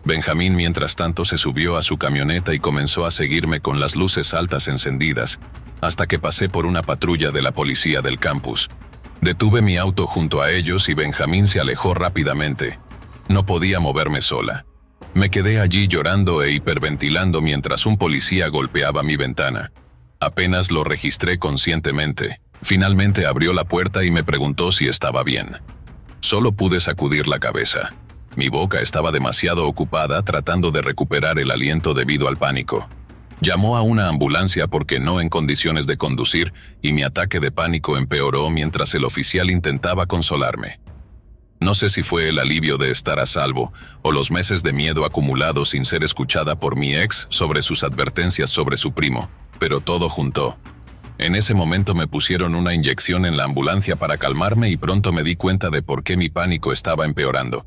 Benjamín, mientras tanto, se subió a su camioneta y comenzó a seguirme con las luces altas encendidas, hasta que pasé por una patrulla de la policía del campus. Detuve mi auto junto a ellos y Benjamín se alejó rápidamente. No podía moverme sola. Me quedé allí llorando e hiperventilando mientras un policía golpeaba mi ventana. Apenas lo registré conscientemente. Finalmente abrió la puerta y me preguntó si estaba bien. Solo pude sacudir la cabeza. Mi boca estaba demasiado ocupada tratando de recuperar el aliento debido al pánico. Llamó a una ambulancia porque no en condiciones de conducir y mi ataque de pánico empeoró mientras el oficial intentaba consolarme. No sé si fue el alivio de estar a salvo o los meses de miedo acumulados sin ser escuchada por mi ex sobre sus advertencias sobre su primo, pero todo juntó. En ese momento me pusieron una inyección en la ambulancia para calmarme y pronto me di cuenta de por qué mi pánico estaba empeorando.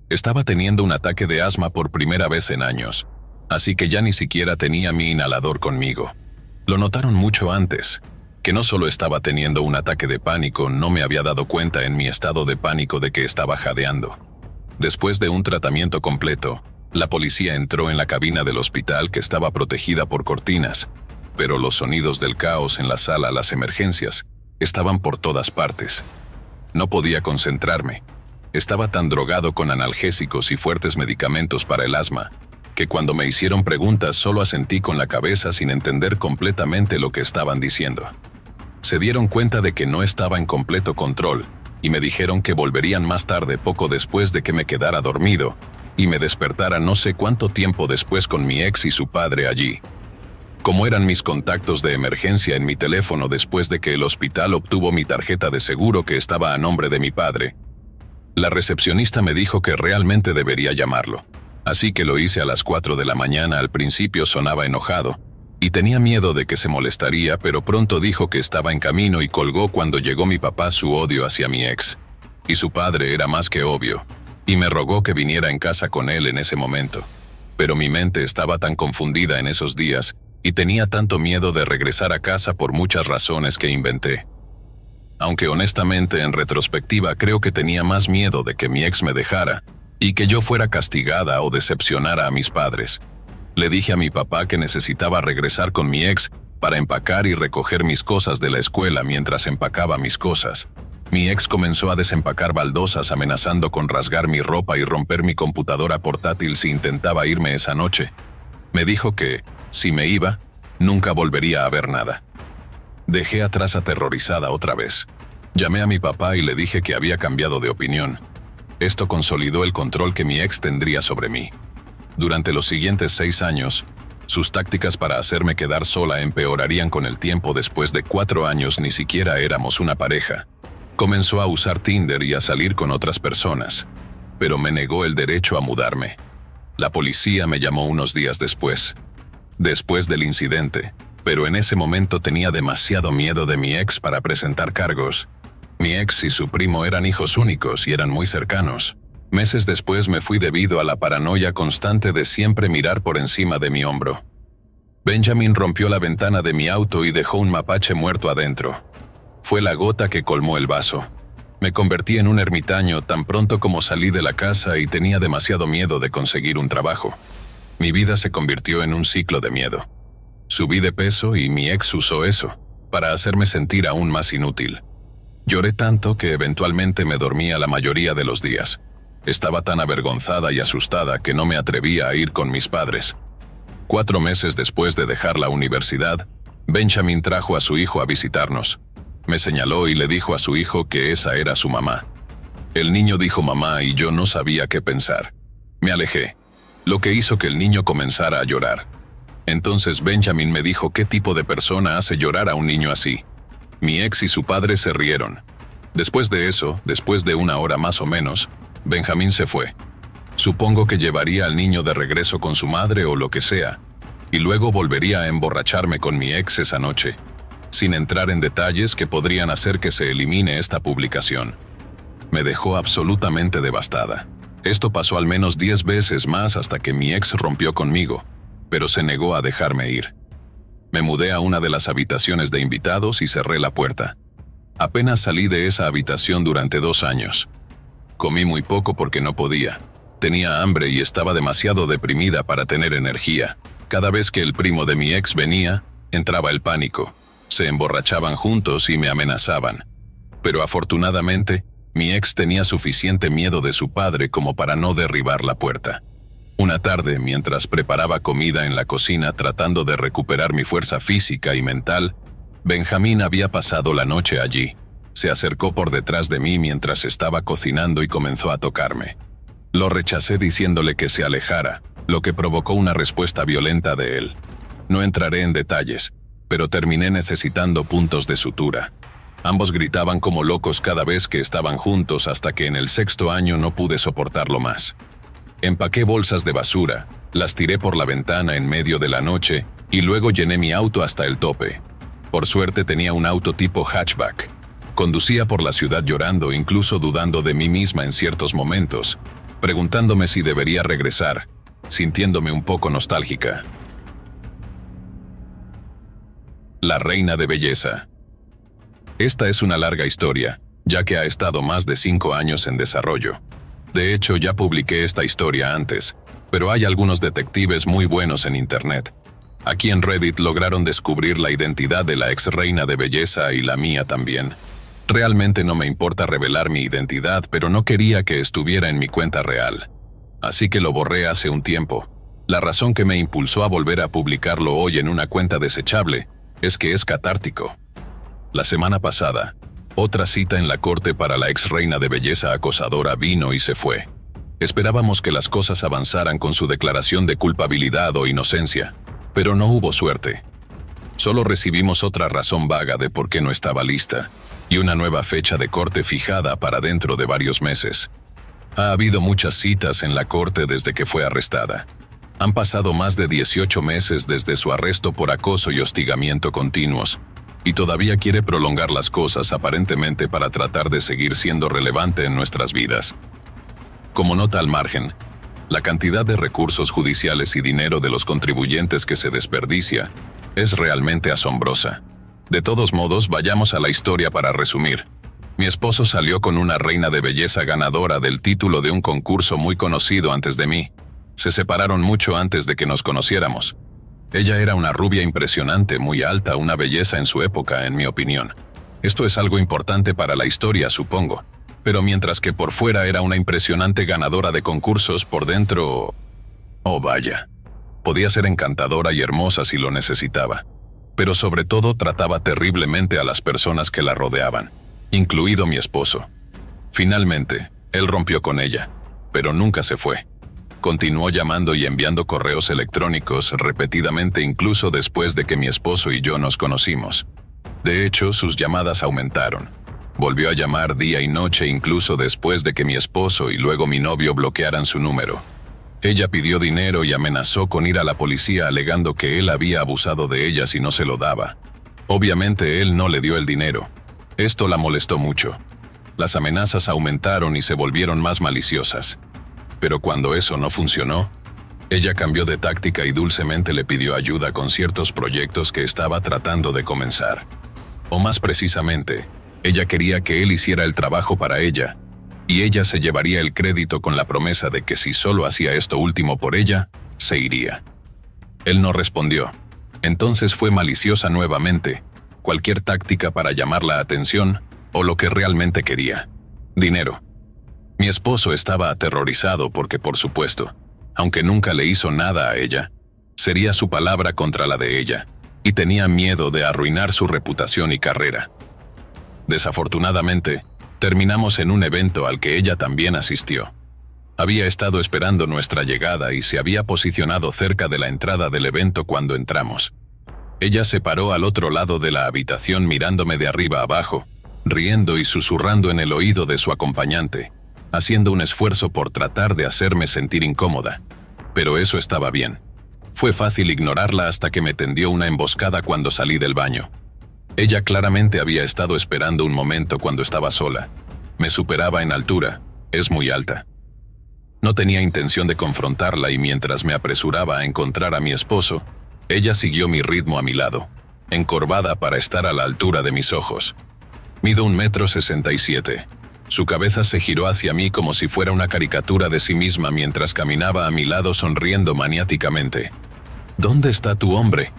Estaba teniendo un ataque de asma por primera vez en años, así que ya ni siquiera tenía mi inhalador conmigo. Lo notaron mucho antes, que no solo estaba teniendo un ataque de pánico, no me había dado cuenta en mi estado de pánico de que estaba jadeando. Después de un tratamiento completo, la policía entró en la cabina del hospital que estaba protegida por cortinas, pero los sonidos del caos en la sala, las emergencias, estaban por todas partes. No podía concentrarme. Estaba tan drogado con analgésicos y fuertes medicamentos para el asma, que cuando me hicieron preguntas solo asentí con la cabeza sin entender completamente lo que estaban diciendo. Se dieron cuenta de que no estaba en completo control, y me dijeron que volverían más tarde, poco después de que me quedara dormido, y me despertara no sé cuánto tiempo después con mi ex y su padre allí. Como eran mis contactos de emergencia en mi teléfono después de que el hospital obtuvo mi tarjeta de seguro que estaba a nombre de mi padre, la recepcionista me dijo que realmente debería llamarlo. Así que lo hice a las 4 de la mañana. Al principio sonaba enojado, y tenía miedo de que se molestaría, pero pronto dijo que estaba en camino y colgó cuando llegó mi papá. Su odio hacia mi ex y su padre era más que obvio, y me rogó que viniera en casa con él en ese momento. Pero mi mente estaba tan confundida en esos días, y tenía tanto miedo de regresar a casa por muchas razones que inventé. Aunque honestamente en retrospectiva creo que tenía más miedo de que mi ex me dejara, y que yo fuera castigada o decepcionara a mis padres. Le dije a mi papá que necesitaba regresar con mi ex para empacar y recoger mis cosas de la escuela. Mientras empacaba mis cosas, mi ex comenzó a desempacar baldosas, amenazando con rasgar mi ropa y romper mi computadora portátil si intentaba irme esa noche. Me dijo que, si me iba, nunca volvería a ver nada. Dejé atrás aterrorizada otra vez. Llamé a mi papá y le dije que había cambiado de opinión. Esto consolidó el control que mi ex tendría sobre mí. Durante los siguientes 6 años, sus tácticas para hacerme quedar sola empeorarían con el tiempo. Después de 4 años ni siquiera éramos una pareja. Comenzó a usar Tinder y a salir con otras personas, pero me negó el derecho a mudarme. La policía me llamó unos días después del incidente, pero en ese momento tenía demasiado miedo de mi ex para presentar cargos. Mi ex y su primo eran hijos únicos y eran muy cercanos. Meses después me fui debido a la paranoia constante de siempre mirar por encima de mi hombro. Benjamin rompió la ventana de mi auto y dejó un mapache muerto adentro. Fue la gota que colmó el vaso. Me convertí en un ermitaño tan pronto como salí de la casa y tenía demasiado miedo de conseguir un trabajo. Mi vida se convirtió en un ciclo de miedo. Subí de peso y mi ex usó eso, para hacerme sentir aún más inútil. Lloré tanto que eventualmente me dormía la mayoría de los días. Estaba tan avergonzada y asustada que no me atrevía a ir con mis padres. 4 meses después de dejar la universidad, Benjamin trajo a su hijo a visitarnos. Me señaló y le dijo a su hijo que esa era su mamá. El niño dijo mamá y yo no sabía qué pensar. Me alejé, lo que hizo que el niño comenzara a llorar. Entonces Benjamin me dijo qué tipo de persona hace llorar a un niño así. Mi ex y su padre se rieron. Después de eso, después de 1 hora más o menos, Benjamin se fue. Supongo que llevaría al niño de regreso con su madre o lo que sea, y luego volvería a emborracharme con mi ex esa noche, sin entrar en detalles que podrían hacer que se elimine esta publicación. Me dejó absolutamente devastada. Esto pasó al menos 10 veces más hasta que mi ex rompió conmigo, pero se negó a dejarme ir. Me mudé a una de las habitaciones de invitados y cerré la puerta. Apenas salí de esa habitación durante 2 años. Comí muy poco porque no podía. Tenía hambre y estaba demasiado deprimida para tener energía. Cada vez que el primo de mi ex venía, entraba el pánico. Se emborrachaban juntos y me amenazaban. Pero afortunadamente, mi ex tenía suficiente miedo de su padre como para no derribar la puerta. Una tarde, mientras preparaba comida en la cocina tratando de recuperar mi fuerza física y mental, Benjamín había pasado la noche allí. Se acercó por detrás de mí mientras estaba cocinando y comenzó a tocarme. Lo rechacé diciéndole que se alejara, lo que provocó una respuesta violenta de él. No entraré en detalles, pero terminé necesitando puntos de sutura. Ambos gritaban como locos cada vez que estaban juntos hasta que en el 6º año no pude soportarlo más. Empaqué bolsas de basura, las tiré por la ventana en medio de la noche y luego llené mi auto hasta el tope. Por suerte tenía un auto tipo hatchback. Conducía por la ciudad llorando, incluso dudando de mí misma en ciertos momentos, preguntándome si debería regresar, sintiéndome un poco nostálgica. La reina de belleza. Esta es una larga historia, ya que ha estado más de 5 años en desarrollo. De hecho, ya publiqué esta historia antes, pero hay algunos detectives muy buenos en internet. Aquí en Reddit lograron descubrir la identidad de la ex reina de belleza y la mía también. Realmente no me importa revelar mi identidad, pero no quería que estuviera en mi cuenta real. Así que lo borré hace un tiempo. La razón que me impulsó a volver a publicarlo hoy en una cuenta desechable es que es catártico. La semana pasada, otra cita en la corte para la ex reina de belleza acosadora vino y se fue. Esperábamos que las cosas avanzaran con su declaración de culpabilidad o inocencia, pero no hubo suerte. Solo recibimos otra razón vaga de por qué no estaba lista, y una nueva fecha de corte fijada para dentro de varios meses. Ha habido muchas citas en la corte desde que fue arrestada. Han pasado más de 18 meses desde su arresto por acoso y hostigamiento continuos, y todavía quiere prolongar las cosas aparentemente para tratar de seguir siendo relevante en nuestras vidas. Como nota al margen, la cantidad de recursos judiciales y dinero de los contribuyentes que se desperdicia es realmente asombrosa. De todos modos, vayamos a la historia para resumir. Mi esposo salió con una reina de belleza ganadora del título de un concurso muy conocido antes de mí. Se separaron mucho antes de que nos conociéramos. Ella era una rubia impresionante, muy alta, una belleza en su época, en mi opinión. Esto es algo importante para la historia, supongo. Pero mientras que por fuera era una impresionante ganadora de concursos, por dentro... Oh, vaya. Podía ser encantadora y hermosa si lo necesitaba. Pero sobre todo trataba terriblemente a las personas que la rodeaban, incluido mi esposo. Finalmente, él rompió con ella, pero nunca se fue. Continuó llamando y enviando correos electrónicos repetidamente incluso después de que mi esposo y yo nos conocimos. De hecho, sus llamadas aumentaron. Volvió a llamar día y noche incluso después de que mi esposo y luego mi novio bloquearan su número. Ella pidió dinero y amenazó con ir a la policía alegando que él había abusado de ella si no se lo daba. Obviamente él no le dio el dinero. Esto la molestó mucho. Las amenazas aumentaron y se volvieron más maliciosas. Pero cuando eso no funcionó, ella cambió de táctica y dulcemente le pidió ayuda con ciertos proyectos que estaba tratando de comenzar. O más precisamente, ella quería que él hiciera el trabajo para ella, y ella se llevaría el crédito con la promesa de que si solo hacía esto último por ella, se iría. Él no respondió. Entonces fue maliciosa nuevamente, cualquier táctica para llamar la atención o lo que realmente quería: dinero. Mi esposo estaba aterrorizado porque, por supuesto, aunque nunca le hizo nada a ella, sería su palabra contra la de ella, y tenía miedo de arruinar su reputación y carrera. Desafortunadamente, terminamos en un evento al que ella también asistió. Había estado esperando nuestra llegada y se había posicionado cerca de la entrada del evento cuando entramos. Ella se paró al otro lado de la habitación mirándome de arriba abajo, riendo y susurrando en el oído de su acompañante, haciendo un esfuerzo por tratar de hacerme sentir incómoda. Pero eso estaba bien. Fue fácil ignorarla hasta que me tendió una emboscada cuando salí del baño. Ella claramente había estado esperando un momento cuando estaba sola. Me superaba en altura, es muy alta. No tenía intención de confrontarla y mientras me apresuraba a encontrar a mi esposo, ella siguió mi ritmo a mi lado, encorvada para estar a la altura de mis ojos. Mido 1,67 m. Su cabeza se giró hacia mí como si fuera una caricatura de sí misma mientras caminaba a mi lado sonriendo maniáticamente. «¿Dónde está tu hombre?»,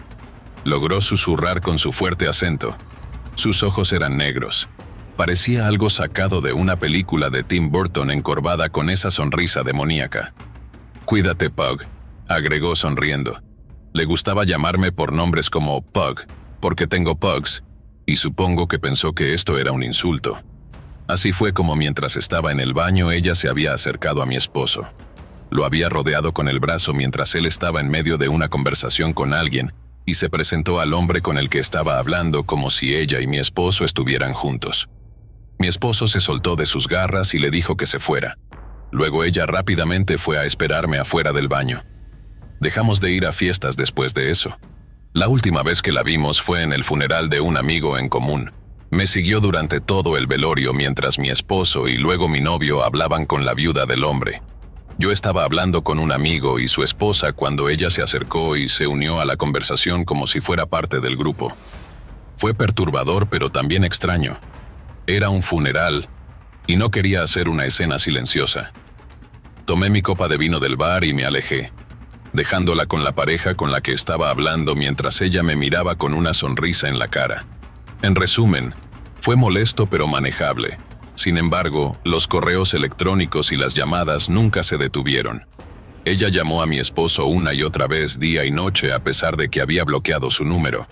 logró susurrar con su fuerte acento. Sus ojos eran negros. Parecía algo sacado de una película de Tim Burton, encorvada con esa sonrisa demoníaca. «Cuídate, Pug», agregó sonriendo. Le gustaba llamarme por nombres como Pug, porque tengo pugs, y supongo que pensó que esto era un insulto. Así fue como mientras estaba en el baño ella se había acercado a mi esposo. Lo había rodeado con el brazo mientras él estaba en medio de una conversación con alguien, y se presentó al hombre con el que estaba hablando como si ella y mi esposo estuvieran juntos. Mi esposo se soltó de sus garras y le dijo que se fuera. Luego ella rápidamente fue a esperarme afuera del baño. Dejamos de ir a fiestas después de eso. La última vez que la vimos fue en el funeral de un amigo en común. Me siguió durante todo el velorio mientras mi esposo y luego mi novio hablaban con la viuda del hombre. Yo estaba hablando con un amigo y su esposa cuando ella se acercó y se unió a la conversación como si fuera parte del grupo. Fue perturbador pero también extraño. Era un funeral, y no quería hacer una escena silenciosa. Tomé mi copa de vino del bar y me alejé, dejándola con la pareja con la que estaba hablando mientras ella me miraba con una sonrisa en la cara. En resumen, fue molesto pero manejable. Sin embargo, los correos electrónicos y las llamadas nunca se detuvieron. Ella llamó a mi esposo una y otra vez día y noche a pesar de que había bloqueado su número.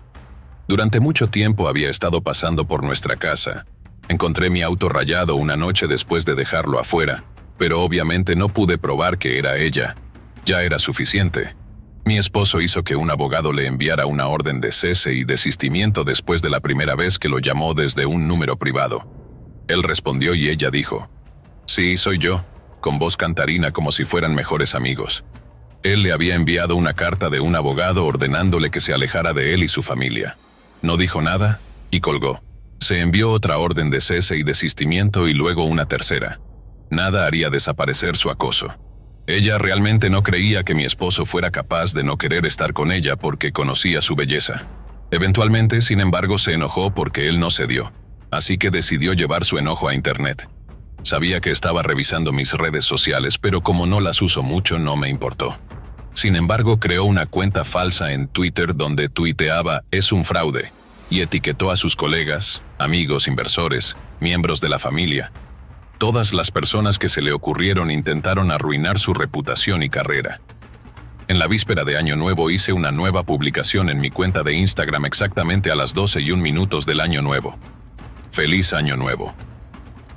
Durante mucho tiempo había estado pasando por nuestra casa. Encontré mi auto rayado una noche después de dejarlo afuera, pero obviamente no pude probar que era ella. Ya era suficiente. Mi esposo hizo que un abogado le enviara una orden de cese y desistimiento después de la primera vez que lo llamó desde un número privado. Él respondió y ella dijo: «Sí, soy yo», con voz cantarina como si fueran mejores amigos. Él le había enviado una carta de un abogado ordenándole que se alejara de él y su familia. No dijo nada y colgó. Se envió otra orden de cese y desistimiento y luego una tercera. Nada haría desaparecer su acoso. Ella realmente no creía que mi esposo fuera capaz de no querer estar con ella porque conocía su belleza. Eventualmente, sin embargo, se enojó porque él no cedió, así que decidió llevar su enojo a internet. Sabía que estaba revisando mis redes sociales, pero como no las uso mucho, no me importó. Sin embargo, creó una cuenta falsa en Twitter donde tuiteaba «es un fraude» y etiquetó a sus colegas, amigos, inversores, miembros de la familia. Todas las personas que se le ocurrieron intentaron arruinar su reputación y carrera. En la víspera de Año Nuevo hice una nueva publicación en mi cuenta de Instagram exactamente a las 12:01 del Año Nuevo. ¡Feliz Año Nuevo!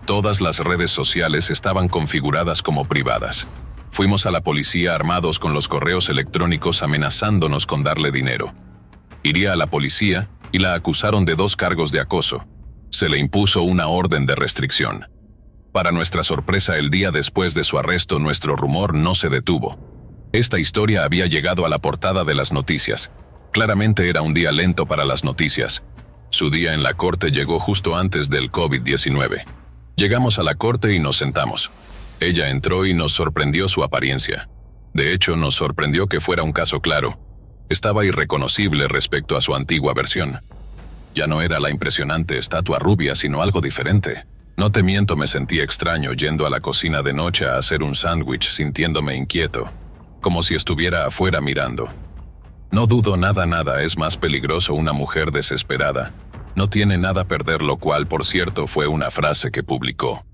Todas las redes sociales estaban configuradas como privadas. Fuimos a la policía armados con los correos electrónicos amenazándonos con darle dinero. Iría a la policía y la acusaron de 2 cargos de acoso. Se le impuso una orden de restricción. Para nuestra sorpresa, el día después de su arresto, nuestro rumor no se detuvo. Esta historia había llegado a la portada de las noticias. Claramente era un día lento para las noticias. Su día en la corte llegó justo antes del COVID-19. Llegamos a la corte y nos sentamos. Ella entró y nos sorprendió su apariencia. De hecho, nos sorprendió que fuera un caso claro. Estaba irreconocible respecto a su antigua versión. Ya no era la impresionante estatua rubia, sino algo diferente. No te miento, me sentí extraño yendo a la cocina de noche a hacer un sándwich sintiéndome inquieto, como si estuviera afuera mirando. No dudo nada, es más peligroso una mujer desesperada. No tiene nada a perder, lo cual, por cierto, fue una frase que publicó.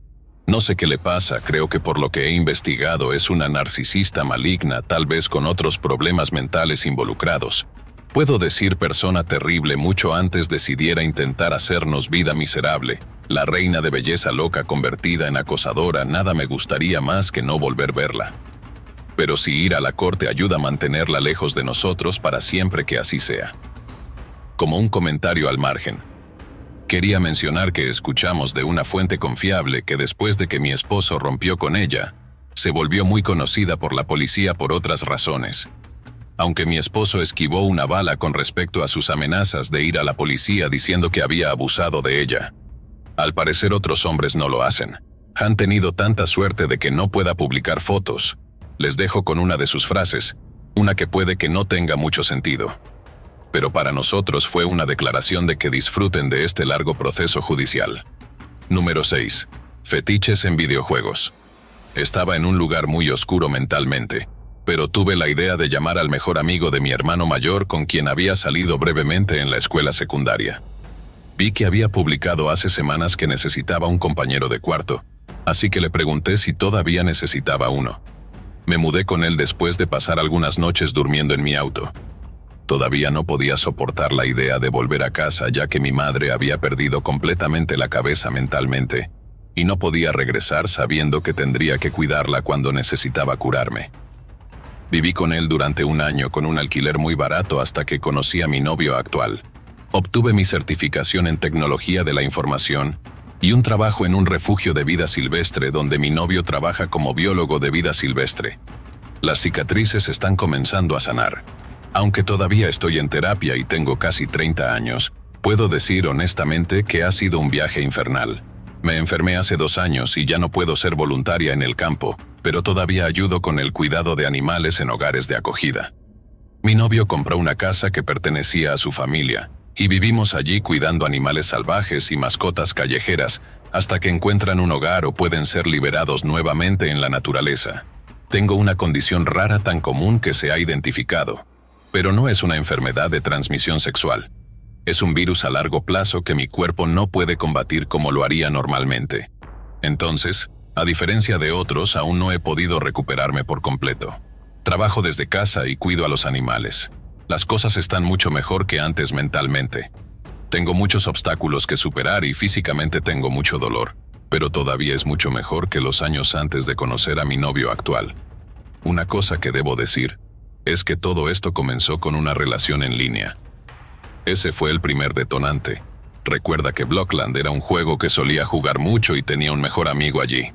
No sé qué le pasa, creo que por lo que he investigado es una narcisista maligna, tal vez con otros problemas mentales involucrados. Puedo decir persona terrible, mucho antes decidiera intentar hacernos vida miserable. La reina de belleza loca convertida en acosadora, nada me gustaría más que no volver a verla. Pero si ir a la corte ayuda a mantenerla lejos de nosotros para siempre, que así sea. Como un comentario al margen, quería mencionar que escuchamos de una fuente confiable que después de que mi esposo rompió con ella, se volvió muy conocida por la policía por otras razones. Aunque mi esposo esquivó una bala con respecto a sus amenazas de ir a la policía diciendo que había abusado de ella. Al parecer otros hombres no lo hacen. Han tenido tanta suerte de que no pueda publicar fotos. Les dejo con una de sus frases, una que puede que no tenga mucho sentido. Pero para nosotros fue una declaración de que disfruten de este largo proceso judicial. Número 6. Fetiches en videojuegos. Estaba en un lugar muy oscuro mentalmente, pero tuve la idea de llamar al mejor amigo de mi hermano mayor con quien había salido brevemente en la escuela secundaria. Vi que había publicado hace semanas que necesitaba un compañero de cuarto, así que le pregunté si todavía necesitaba uno. Me mudé con él después de pasar algunas noches durmiendo en mi auto. Todavía no podía soportar la idea de volver a casa, ya que mi madre había perdido completamente la cabeza mentalmente, y no podía regresar sabiendo que tendría que cuidarla cuando necesitaba curarme. Viví con él durante un año con un alquiler muy barato hasta que conocí a mi novio actual. Obtuve mi certificación en tecnología de la información y un trabajo en un refugio de vida silvestre donde mi novio trabaja como biólogo de vida silvestre. Las cicatrices están comenzando a sanar. Aunque todavía estoy en terapia y tengo casi 30 años, puedo decir honestamente que ha sido un viaje infernal. Me enfermé hace 2 años y ya no puedo ser voluntaria en el campo, pero todavía ayudo con el cuidado de animales en hogares de acogida. Mi novio compró una casa que pertenecía a su familia, y vivimos allí cuidando animales salvajes y mascotas callejeras hasta que encuentran un hogar o pueden ser liberados nuevamente en la naturaleza. Tengo una condición rara tan común que se ha identificado, pero no es una enfermedad de transmisión sexual. Es un virus a largo plazo que mi cuerpo no puede combatir como lo haría normalmente. Entonces, a diferencia de otros, aún no he podido recuperarme por completo. Trabajo desde casa y cuido a los animales. Las cosas están mucho mejor que antes mentalmente. Tengo muchos obstáculos que superar y físicamente tengo mucho dolor, pero todavía es mucho mejor que los años antes de conocer a mi novio actual. Una cosa que debo decir es que todo esto comenzó con una relación en línea. Ese fue el primer detonante. Recuerda que Blockland era un juego que solía jugar mucho y tenía un mejor amigo allí.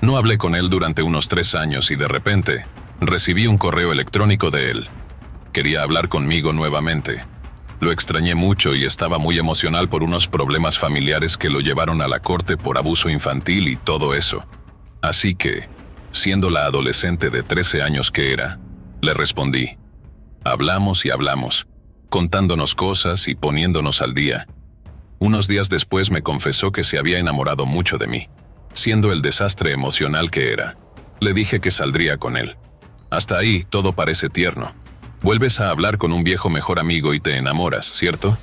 No hablé con él durante unos 3 años y de repente recibí un correo electrónico de él. Quería hablar conmigo nuevamente. Lo extrañé mucho y estaba muy emocional por unos problemas familiares que lo llevaron a la corte por abuso infantil y todo eso. Así que, siendo la adolescente de 13 años que era, le respondí. Hablamos y hablamos, contándonos cosas y poniéndonos al día. Unos días después me confesó que se había enamorado mucho de mí, siendo el desastre emocional que era. Le dije que saldría con él. Hasta ahí todo parece tierno. Vuelves a hablar con un viejo mejor amigo y te enamoras, ¿cierto?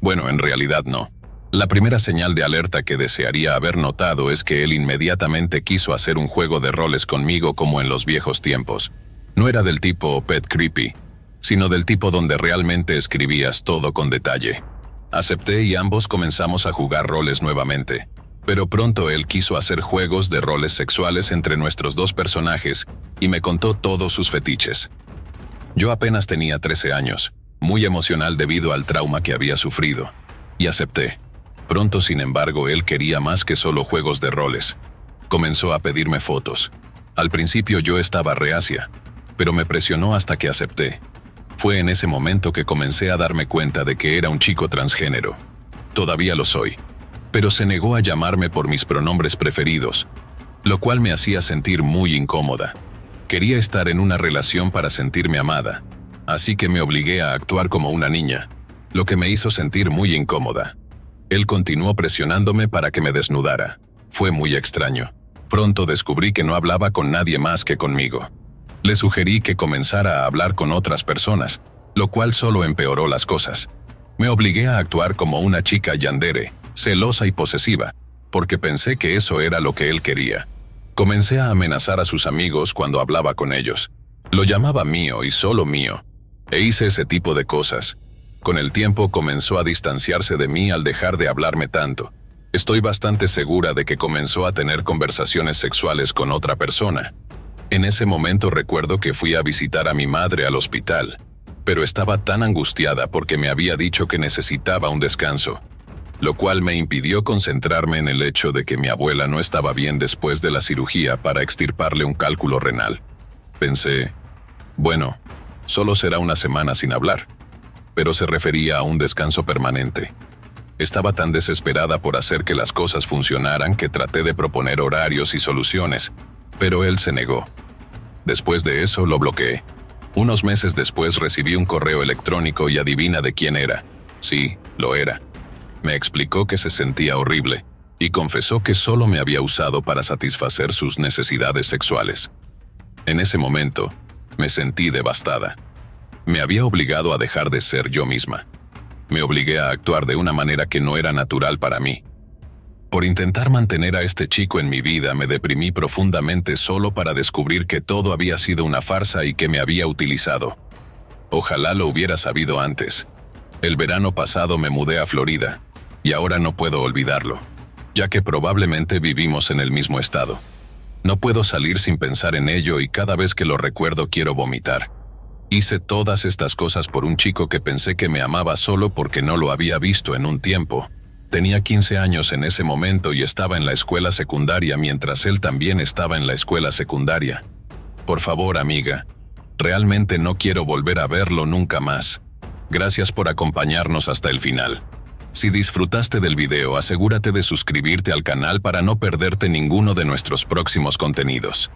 Bueno, en realidad no. La primera señal de alerta que desearía haber notado es que él inmediatamente quiso hacer un juego de roles conmigo como en los viejos tiempos. No era del tipo pet creepy, sino del tipo donde realmente escribías todo con detalle. Acepté y ambos comenzamos a jugar roles nuevamente, pero pronto él quiso hacer juegos de roles sexuales entre nuestros 2 personajes y me contó todos sus fetiches. Yo apenas tenía 13 años, muy emocional debido al trauma que había sufrido, y acepté. Pronto, sin embargo, él quería más que solo juegos de roles. Comenzó a pedirme fotos. Al principio yo estaba reacia, pero me presionó hasta que acepté. Fue en ese momento que comencé a darme cuenta de que era un chico transgénero. Todavía lo soy. pero se negó a llamarme por mis pronombres preferidos, lo cual me hacía sentir muy incómoda. Quería estar en una relación para sentirme amada, así que me obligué a actuar como una niña, lo que me hizo sentir muy incómoda. Él continuó presionándome para que me desnudara. Fue muy extraño. Pronto descubrí que no hablaba con nadie más que conmigo. Le sugerí que comenzara a hablar con otras personas, lo cual solo empeoró las cosas. Me obligué a actuar como una chica yandere, celosa y posesiva, porque pensé que eso era lo que él quería. Comencé a amenazar a sus amigos cuando hablaba con ellos. Lo llamaba mío y solo mío, e hice ese tipo de cosas. Con el tiempo comenzó a distanciarse de mí al dejar de hablarme tanto. Estoy bastante segura de que comenzó a tener conversaciones sexuales con otra persona. En ese momento recuerdo que fui a visitar a mi madre al hospital, pero estaba tan angustiada porque me había dicho que necesitaba un descanso, lo cual me impidió concentrarme en el hecho de que mi abuela no estaba bien después de la cirugía para extirparle un cálculo renal. Pensé, bueno, solo será una semana sin hablar, pero se refería a un descanso permanente. Estaba tan desesperada por hacer que las cosas funcionaran que traté de proponer horarios y soluciones, pero él se negó. Después de eso lo bloqueé. Unos meses después recibí un correo electrónico y adivina de quién era. Sí, lo era. Me explicó que se sentía horrible y confesó que solo me había usado para satisfacer sus necesidades sexuales. En ese momento, me sentí devastada. Me había obligado a dejar de ser yo misma. Me obligué a actuar de una manera que no era natural para mí. Por intentar mantener a este chico en mi vida, me deprimí profundamente solo para descubrir que todo había sido una farsa y que me había utilizado. Ojalá lo hubiera sabido antes. El verano pasado me mudé a Florida, y ahora no puedo olvidarlo, ya que probablemente vivimos en el mismo estado. No puedo salir sin pensar en ello y cada vez que lo recuerdo quiero vomitar. Hice todas estas cosas por un chico que pensé que me amaba solo porque no lo había visto en un tiempo. Tenía 15 años en ese momento y estaba en la escuela secundaria mientras él también estaba en la escuela secundaria. Por favor, amiga, realmente no quiero volver a verlo nunca más. Gracias por acompañarnos hasta el final. Si disfrutaste del video, asegúrate de suscribirte al canal para no perderte ninguno de nuestros próximos contenidos.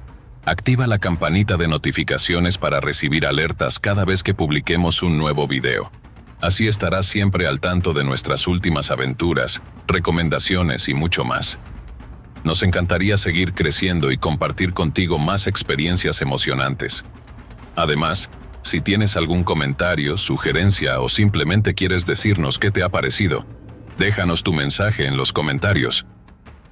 Activa la campanita de notificaciones para recibir alertas cada vez que publiquemos un nuevo video. Así estarás siempre al tanto de nuestras últimas aventuras, recomendaciones y mucho más. Nos encantaría seguir creciendo y compartir contigo más experiencias emocionantes. Además, si tienes algún comentario, sugerencia o simplemente quieres decirnos qué te ha parecido, déjanos tu mensaje en los comentarios.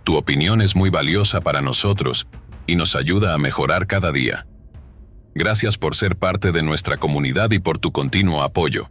Tu opinión es muy valiosa para nosotros y nos ayuda a mejorar cada día. Gracias por ser parte de nuestra comunidad y por tu continuo apoyo.